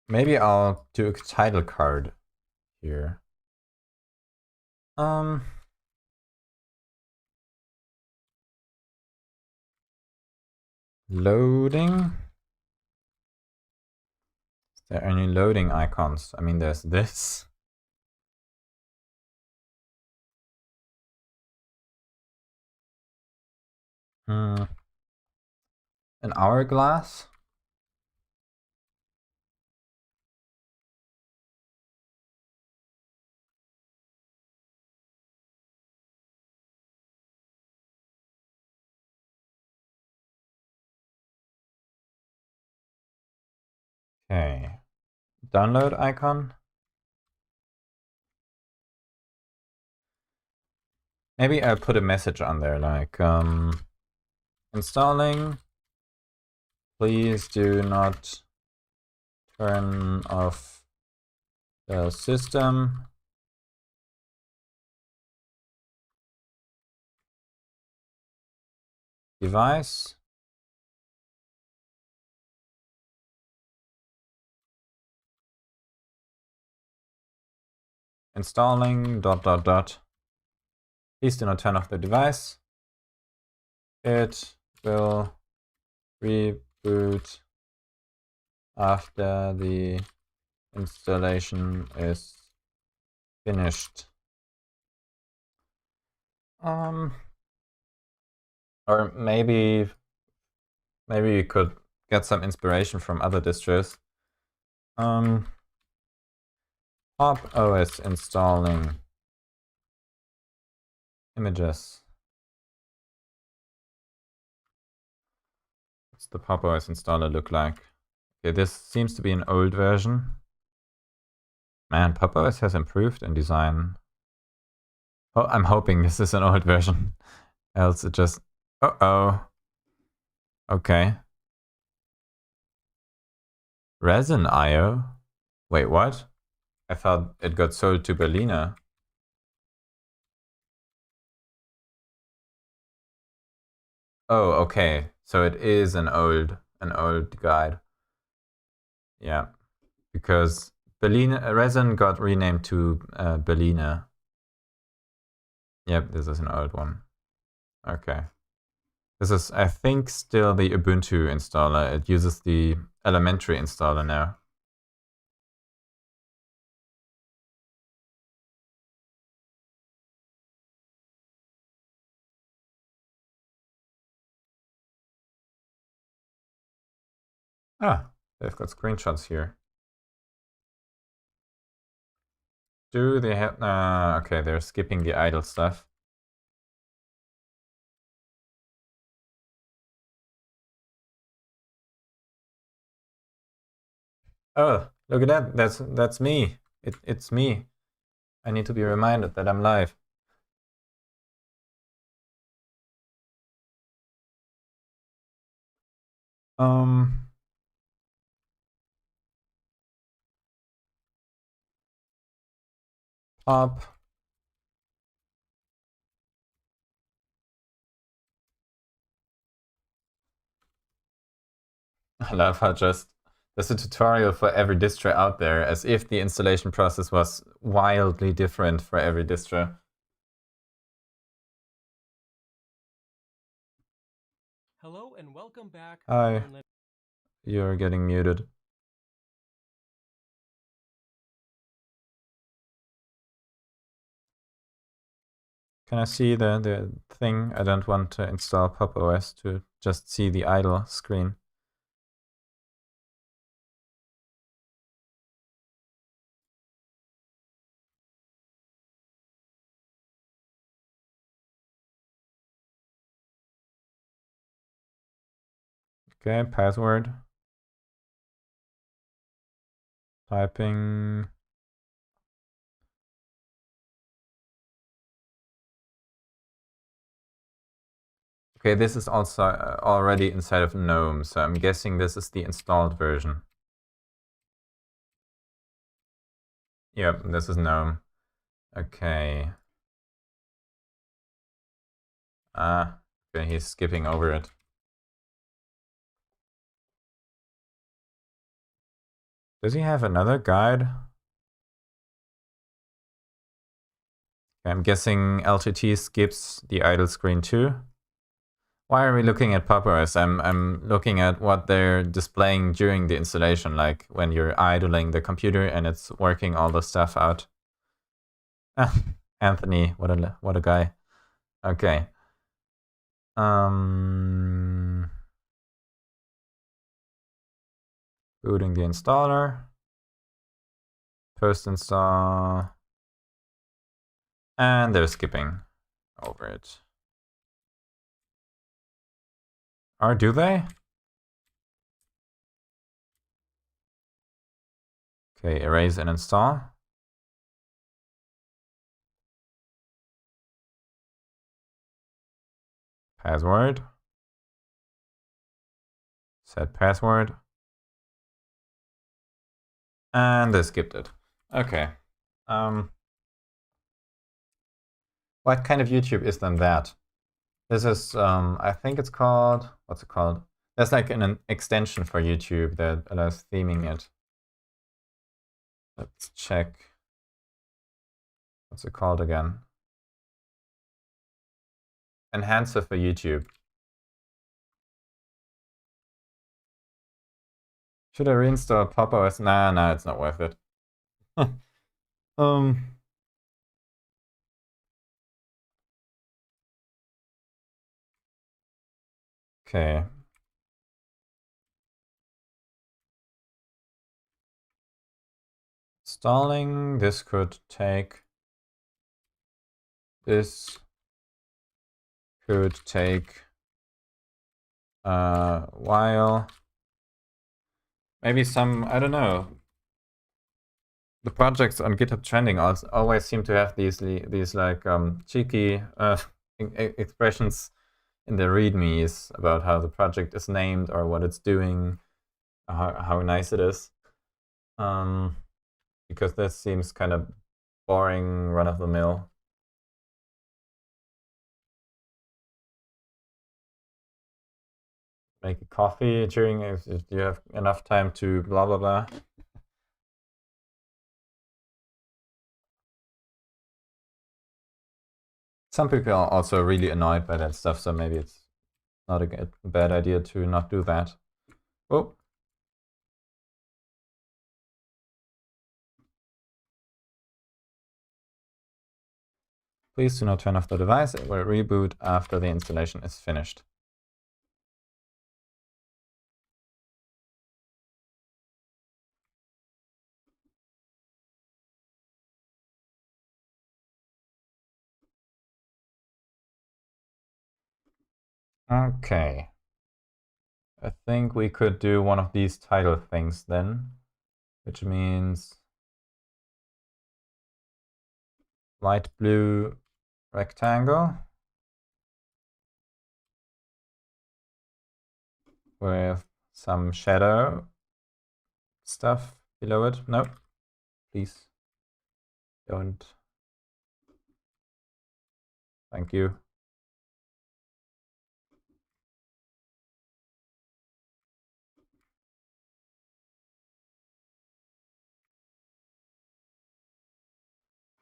Maybe I'll do a title card here. Loading. Is there any loading icons? I mean, there's this. An hourglass. Okay. Download icon. Maybe I'll put a message on there like installing. Please do not turn off the system. Device. Installing ... Please do not turn off the device. It will reboot after the installation is finished. Or maybe you could get some inspiration from other distros. Pop OS installing images. What's the Pop OS installer look like? Okay, this seems to be an old version. Man, Pop OS has improved in design. Oh, I'm hoping this is an old version. Else it just... Uh-oh. Okay. Resin.io? Wait, what? I thought it got sold to Berliner. Oh, okay. So it is an old guide. Yeah. Because Resin got renamed to Berliner. Yep, this is an old one. Okay. This is, I think, still the Ubuntu installer. It uses the Elementary installer now. Ah, they've got screenshots here. Do they have... okay, they're skipping the idle stuff. Oh, look at that. That's me. It's me. I need to be reminded that I'm live. Pop. I love how just there's a tutorial for every distro out there, as if the installation process was wildly different for every distro. Hello and welcome back. Hi. You're getting muted. Can I see the thing? I don't want to install Pop OS to just see the idle screen. Okay, password. Typing. Okay, this is also already inside of GNOME, so I'm guessing this is the installed version. Yep, this is GNOME. Okay. Ah, okay, he's skipping over it. Does he have another guide? Okay, I'm guessing LTT skips the idle screen too. Why are we looking at Pop OS? I'm looking at what they're displaying during the installation, like when you're idling the computer and it's working all the stuff out. Anthony, what a guy. Okay. Booting the installer. Post install. And they're skipping over it. Or do they? Okay, erase and install. Password. Set password. And they skipped it. Okay. What kind of YouTube is then that? This is, I think it's called, what's it called? There's like an extension for YouTube that allows theming it. Let's check. What's it called again? Enhancer for YouTube. Should I reinstall Pop OS? Nah, it's not worth it. Okay. Installing, this could take a while. Maybe some, I don't know. The projects on GitHub Trending always seem to have these like cheeky expressions in the readmes about how the project is named or what it's doing, how nice it is. Because this seems kind of boring, run-of-the-mill. Make a coffee during if you have enough time to blah blah blah. Some people are also really annoyed by that stuff, so maybe it's not a bad idea to not do that. Oh. Please do not turn off the device. It will reboot after the installation is finished. Okay. I think we could do one of these title things then, which means light blue rectangle with some shadow stuff below it. No, please don't. Thank you.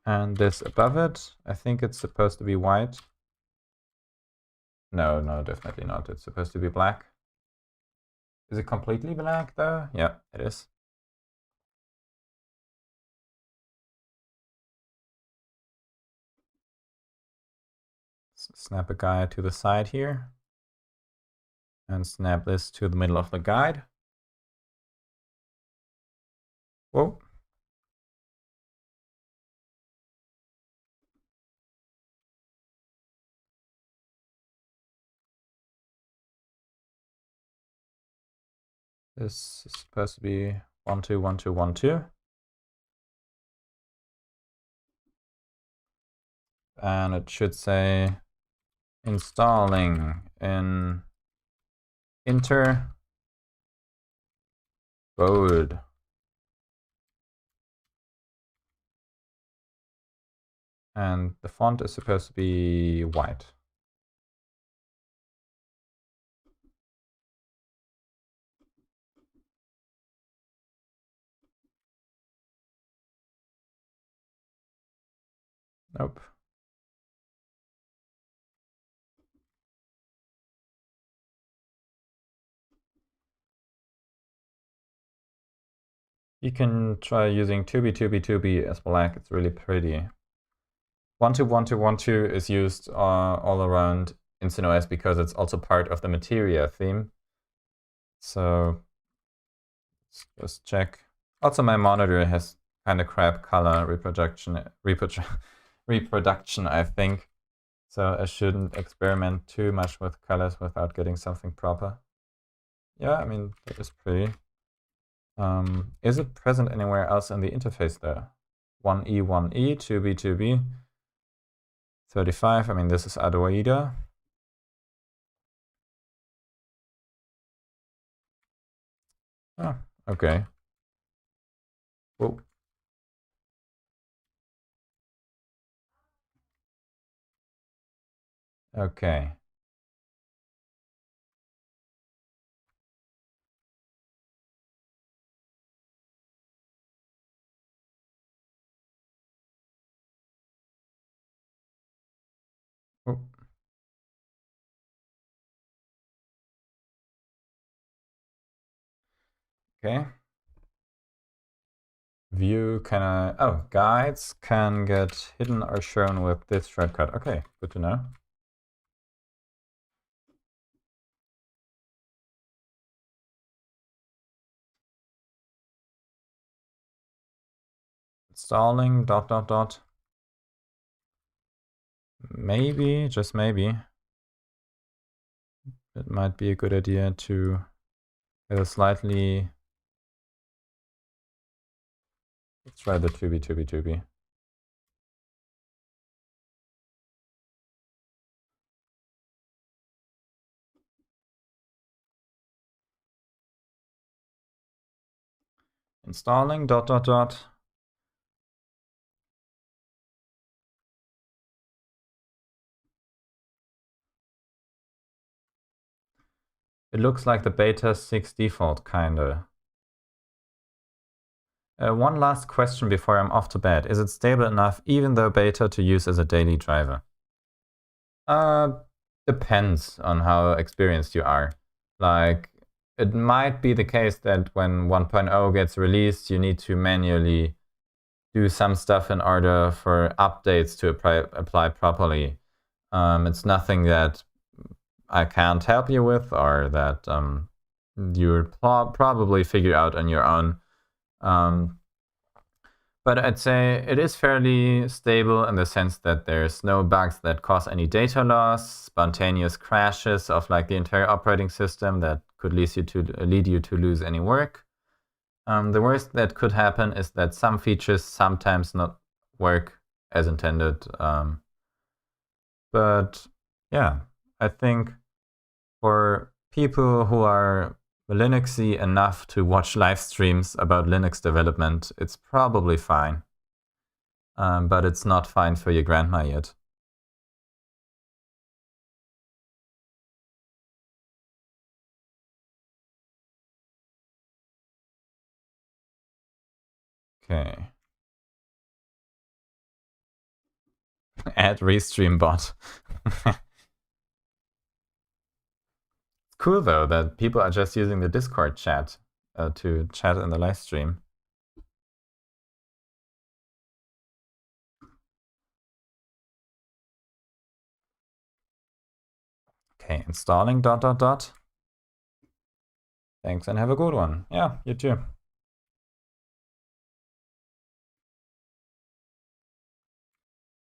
And this above it, I think it's supposed to be white. No, definitely not. It's supposed to be black. Is it completely black though? Yeah, it is. Snap a guide to the side here. And snap this to the middle of the guide. Whoa. This is supposed to be 1, 2, 1, 2, 1, 2. And it should say installing in Inter bold. And the font is supposed to be white. Nope. You can try using 2B as black. It's really pretty. 1, 2, 1, 2, 1, 2 is used all around InSynOS because it's also part of the Materia theme. So let's just check. Also, my monitor has kind of crap color reproduction, I think. So I shouldn't experiment too much with colors without getting something proper. Yeah, I mean, that is pretty. Is it present anywhere else in the interface though? 1E, 1E, 2B, 2B, 35. I mean, this is Arduino. Oh, okay. Whoa. Okay. Oh. Okay. View guides can get hidden or shown with this shortcut. Okay, good to know. Installing ... Maybe, just maybe, it might be a good idea to have a slightly... Let's try the tubi. Installing ... It looks like the beta 6 default, kinda. One last question before I'm off to bed. Is it stable enough, even though beta, to use as a daily driver? Depends on how experienced you are. Like, it might be the case that when 1.0 gets released, you need to manually do some stuff in order for updates to apply properly. It's nothing that I can't help you with, or that you'll probably figure out on your own. But I'd say it is fairly stable in the sense that there's no bugs that cause any data loss, spontaneous crashes of like the entire operating system that could lead you to lose any work. The worst that could happen is that some features sometimes not work as intended. But yeah, I think for people who are Linuxy enough to watch live streams about Linux development, it's probably fine. But it's not fine for your grandma yet. Okay. Add restream bot. It's cool though that people are just using the Discord chat to chat in the live stream. Okay, installing ... Thanks and have a good one. Yeah, you too.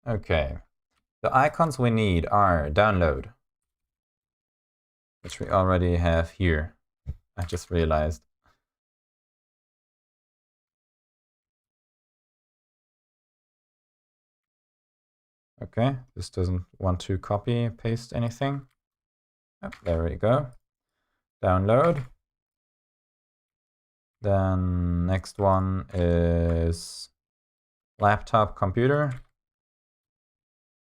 Okay, the icons we need are download, which we already have here. I just realized. Okay, this doesn't want to copy paste anything. Oh, there we go. Download. Then next one is laptop computer.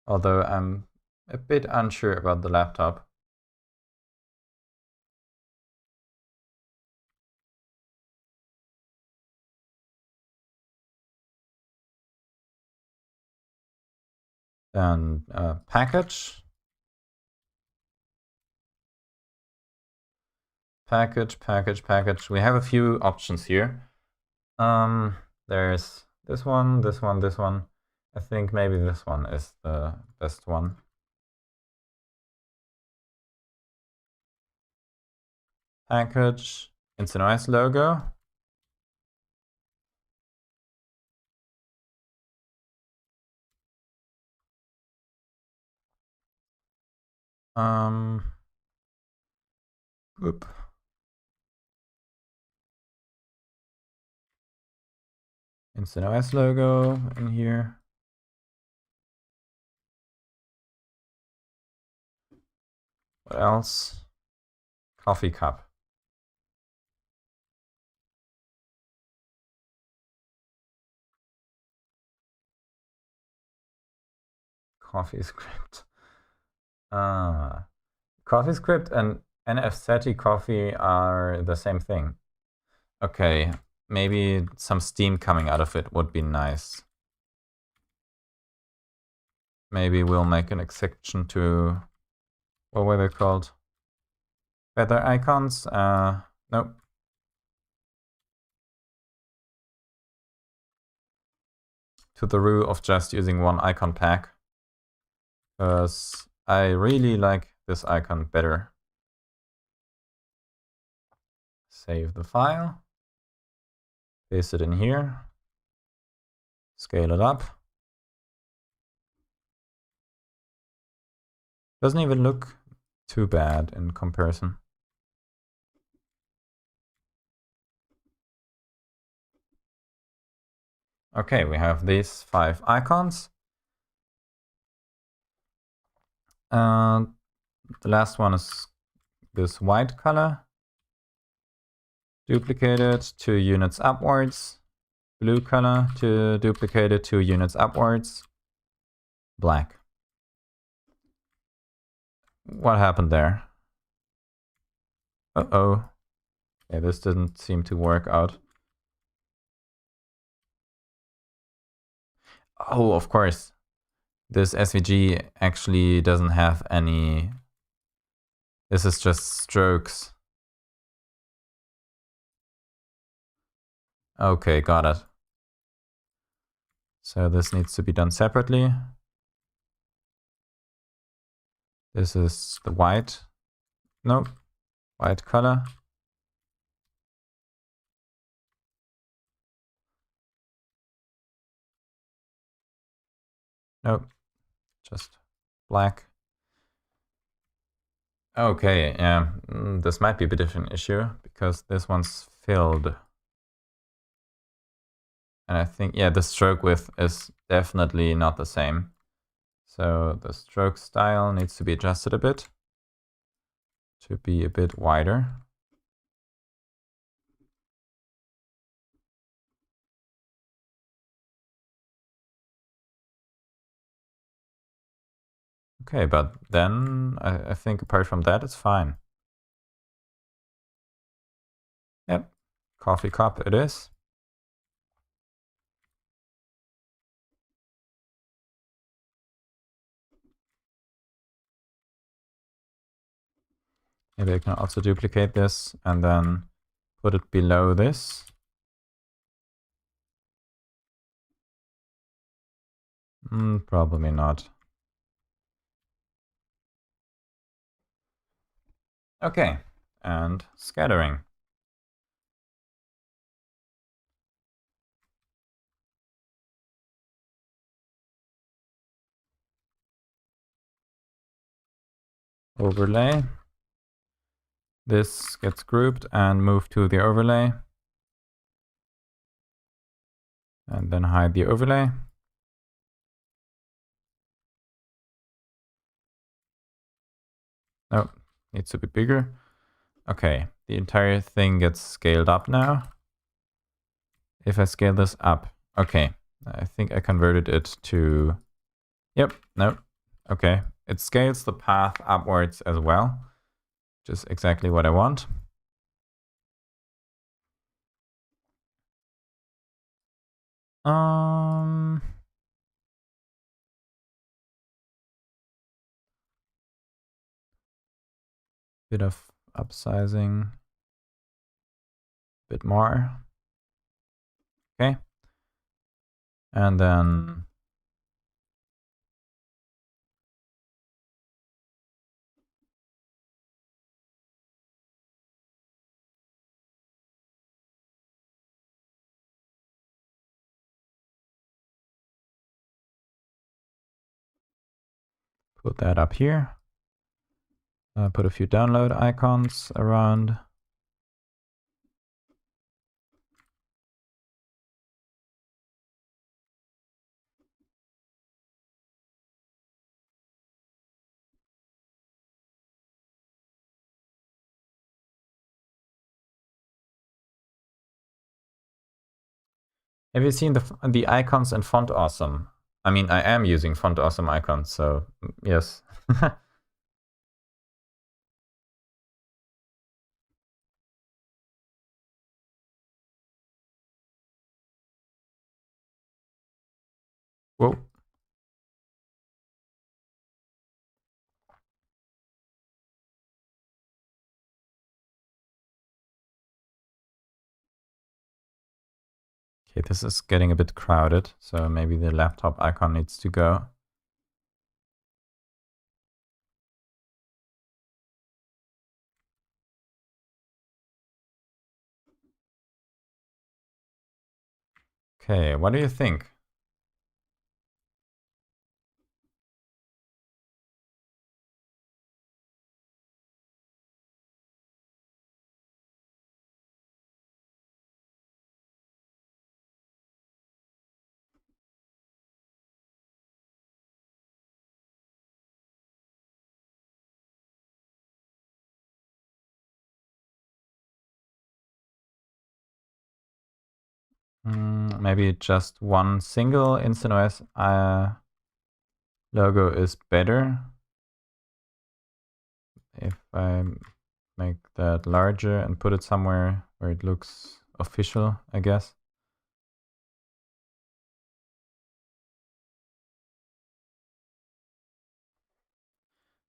Although I'm a bit unsure about the laptop. Then package. Package. We have a few options here. There's this one. I think maybe this one is the best one. Package, InstantOS logo. Whoop. InstantOS logo in here. What else? Coffee cup. CoffeeScript. CoffeeScript and NFSeti Coffee are the same thing. Okay, maybe some steam coming out of it would be nice. Maybe we'll make an exception to, what were they called? Feather icons? Nope. To the rule of just using one icon pack. Because I really like this icon better. Save the file. Paste it in here. scale it up. Doesn't even look too bad in comparison. Okay, we have these 5 icons. And the last one is this white color. Duplicate it 2 units upwards. Blue color to duplicate it 2 units upwards. Black. What happened there? Uh-oh. Yeah, this didn't seem to work out. Oh, of course. This SVG actually doesn't have any... This is just strokes. Okay, got it. So this needs to be done separately. This is the white. Nope. White color. Nope. Just black. Okay, yeah. This might be a bit of an issue because this one's filled. And I think, yeah, the stroke width is definitely not the same. So the stroke style needs to be adjusted a bit to be a bit wider. Okay, but then I think apart from that, it's fine. Yep, coffee cup it is. Maybe I can also duplicate this and then put it below this. Probably not. Okay, and scattering. Overlay. This gets grouped and moved to the overlay. And then hide the overlay. Oh, needs to be bigger. Okay, the entire thing gets scaled up now. If I scale this up, okay, I think I converted it to, yep, no, okay. It scales the path upwards as well, which is exactly what I want. Bit of upsizing, bit more. Okay. And then put that up here. Put a few download icons around. Have you seen the icons in Font Awesome? I mean, I am using Font Awesome icons, so yes. Whoa. Okay, this is getting a bit crowded, so maybe the laptop icon needs to go. Okay, what do you think? Maybe just one single InstantOS logo is better. If I make that larger and put it somewhere where it looks official, I guess.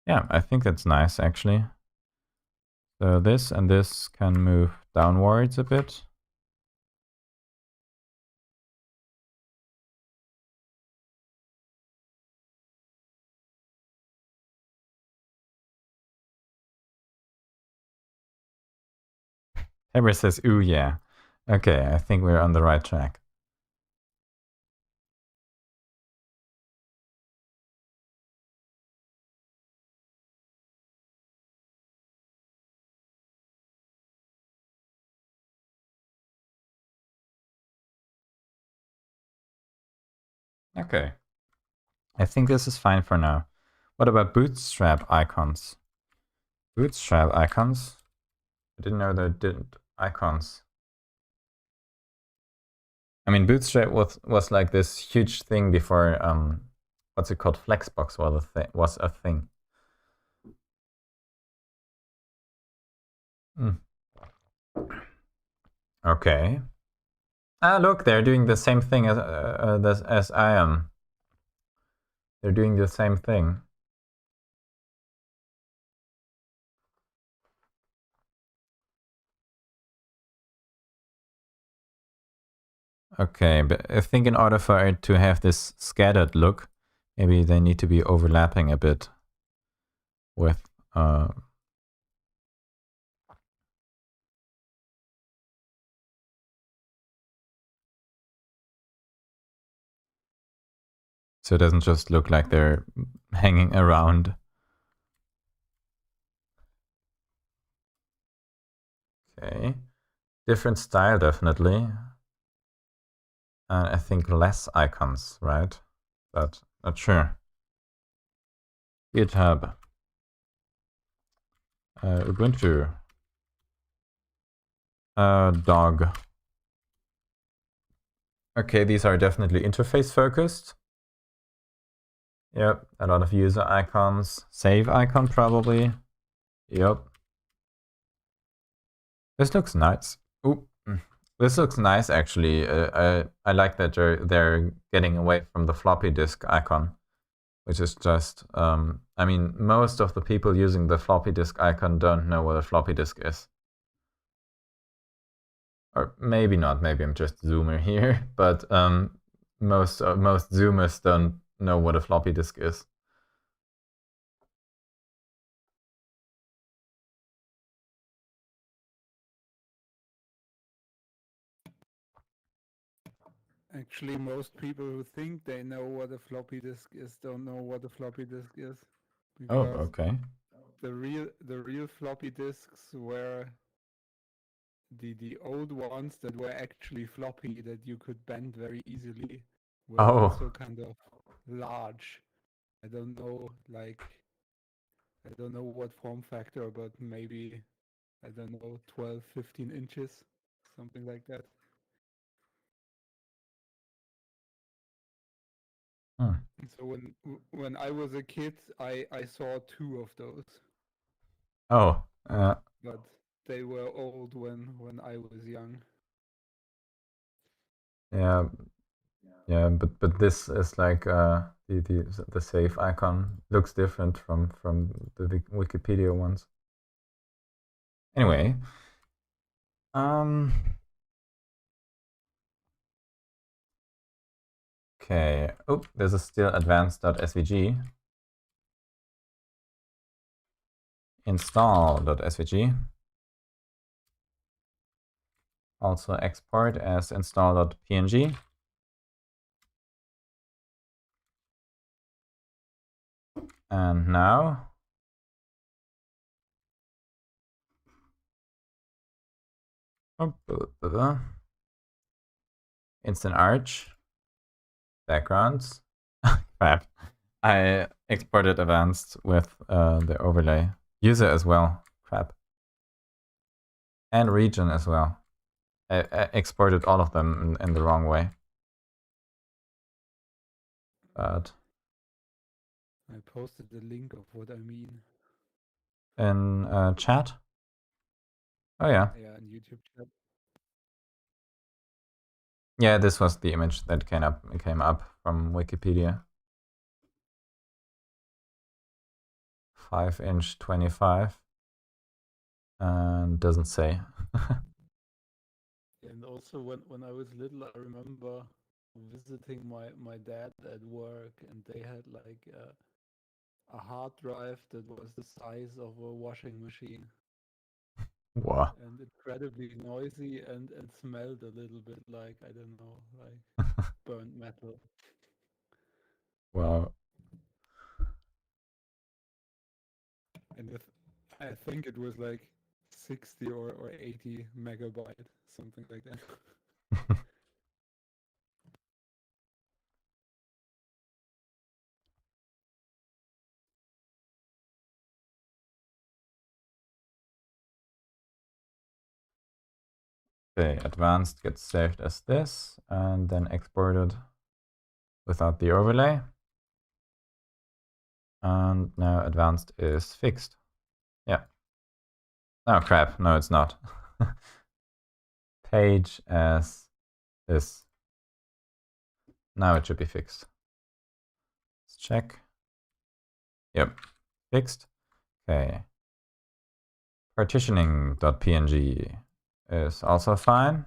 Yeah, I think that's nice actually. So this and this can move downwards a bit. Ever says, ooh, yeah. Okay, I think we're on the right track. Okay. I think this is fine for now. What about Bootstrap icons? Bootstrap icons? I didn't know they did icons. I mean, Bootstrap was like this huge thing before, what's it called? Flexbox was a thing. Okay. Ah, look, they're doing the same thing as I am. They're doing the same thing. Okay, but I think in order for it to have this scattered look, maybe they need to be overlapping a bit with so it doesn't just look like they're hanging around. Okay, different style definitely. And I think less icons, right? But not sure. GitHub. Ubuntu. Dog. Okay, these are definitely interface focused. Yep, a lot of user icons. Save icon probably. Yep. This looks nice. Oop. This looks nice actually. I like that they're getting away from the floppy disk icon, which is just I mean, most of the people using the floppy disk icon don't know what a floppy disk is. Or maybe not, maybe I'm just zoomer here, but most zoomers don't know what a floppy disk is. Actually, most people who think they know what a floppy disk is don't know what a floppy disk is. Oh, Because okay. the real floppy disks were the old ones that were actually floppy that you could bend very easily were also kind of large. I don't know, like, I don't know what form factor, but maybe, I don't know, 12, 15 inches, something like that. So when I was a kid, I saw 2 of those. Oh. But they were old when I was young. Yeah. Yeah, but this is like the save icon looks different from the Wikipedia ones. Anyway, okay. Oh, there's a still advanced.svg. Install.svg. Also export as install.png. And now Instant Arch backgrounds. Crap. I exported advanced with the overlay. User as well. Crap. And region as well. I exported all of them in the wrong way. But I posted the link of what I mean. In chat? Oh yeah. Yeah, in YouTube chat. Yeah, this was the image that came up from Wikipedia. 5" 25. And doesn't say. And also when I was little, I remember visiting my dad at work, and they had like a hard drive that was the size of a washing machine. Wow. And incredibly noisy and smelled a little bit like, I don't know, like burnt metal. Wow. And I think it was like 60 or 80 megabyte, something like that. Okay, advanced gets saved as this and then exported without the overlay. And now advanced is fixed. Yeah. Oh crap, no it's not. Page as this. Now it should be fixed. Let's check. Yep, fixed. Okay. Partitioning.png is also fine.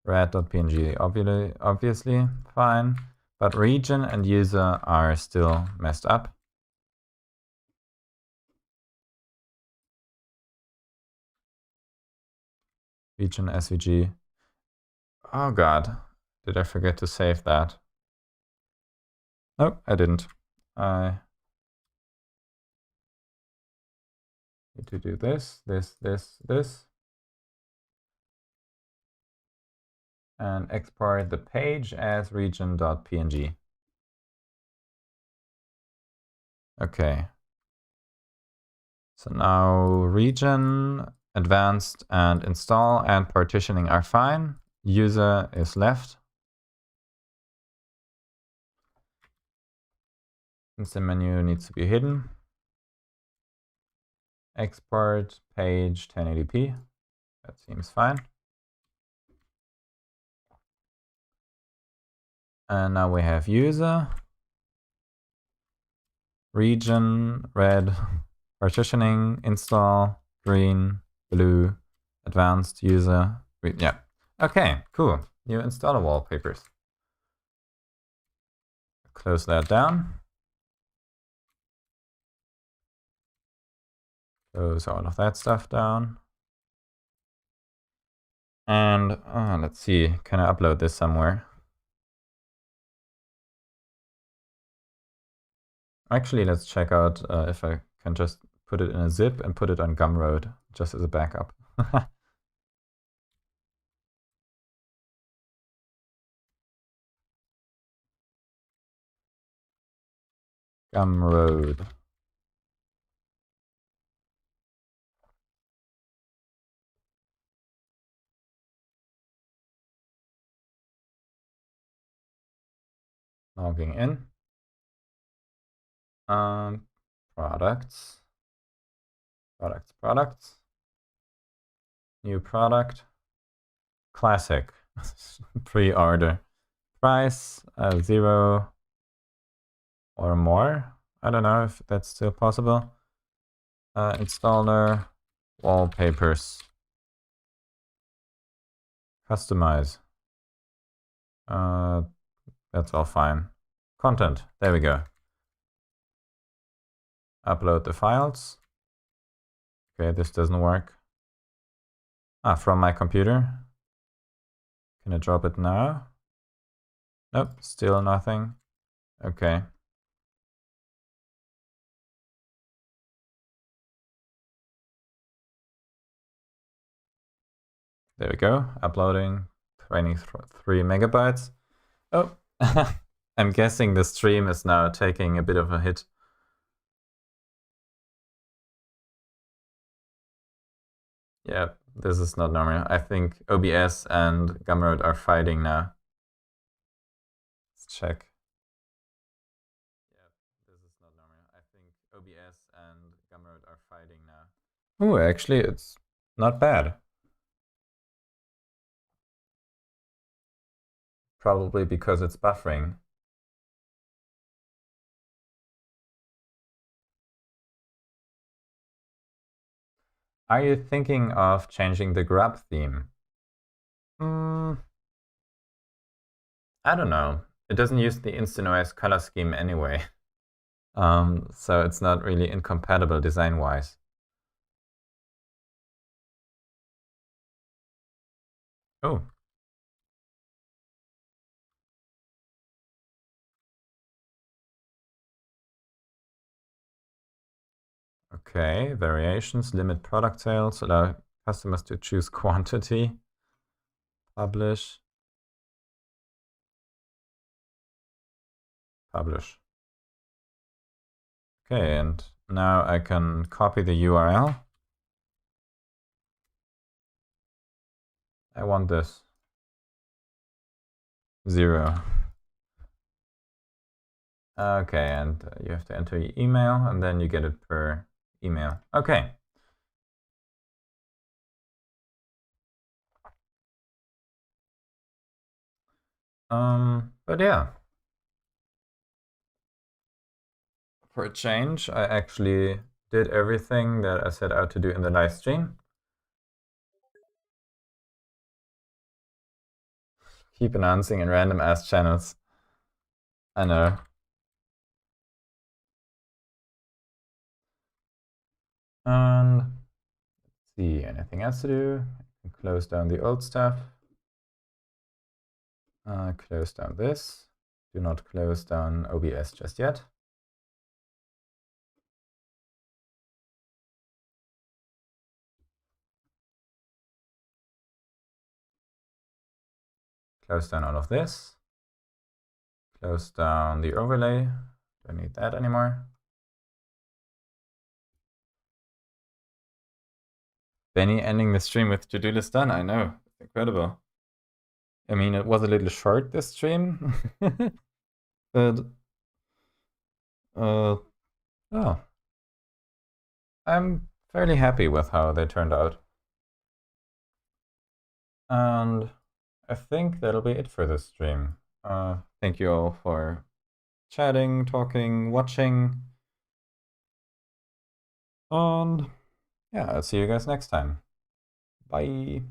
Red.png obviously fine, but region and user are still messed up. Region SVG. Oh god, did I forget to save that? Nope, I didn't. I need to do this, this. And export the page as region.png. Okay. So now region, advanced, and install and partitioning are fine. User is left. Instant menu needs to be hidden. Export page 1080p. That seems fine. And now we have user, region, red, partitioning, install, green, blue, advanced, user, yeah. Okay, cool. New installer wallpapers. Close that down. Close all of that stuff down. And let's see, can I upload this somewhere? Actually, let's check out if I can just put it in a zip and put it on Gumroad just as a backup. Gumroad. Logging in. Products. New product. Classic. Pre-order. Price 0 or more. I don't know if that's still possible. Installer. Wallpapers. Customize. That's all fine. Content. There we go. Upload the files. Okay, this doesn't work. From my computer. Can I drop it now? Nope, still nothing. Okay. There we go. Uploading 23 megabytes. Oh, I'm guessing the stream is now taking a bit of a hit. Yeah, this is not normal. I think OBS and Gumroad are fighting now. Let's check. Yeah, this is not normal. I think OBS and Gumroad are fighting now. Oh, actually, it's not bad. Probably because it's buffering. Are you thinking of changing the grub theme? I don't know. It doesn't use the InstaNoise color scheme anyway. So it's not really incompatible design-wise. Oh. Okay, variations, limit product sales, allow customers to choose quantity, publish, publish. Okay, and now I can copy the URL. I want this. 0. Okay, and you have to enter your email, and then you get it per email. Okay. But yeah. For a change, I actually did everything that I set out to do in the live stream. Keep announcing in random ass channels. I know. And let's see, anything else to do? I can close down the old stuff. Close down this. Do not close down OBS just yet. Close down all of this. Close down the overlay. Don't need that anymore. Benny ending the stream with to-do list done. I know. It's incredible. I mean, it was a little short, this stream. But oh, I'm fairly happy with how they turned out. And I think that'll be it for this stream. Thank you all for chatting, talking, watching. And yeah, I'll see you guys next time. Bye.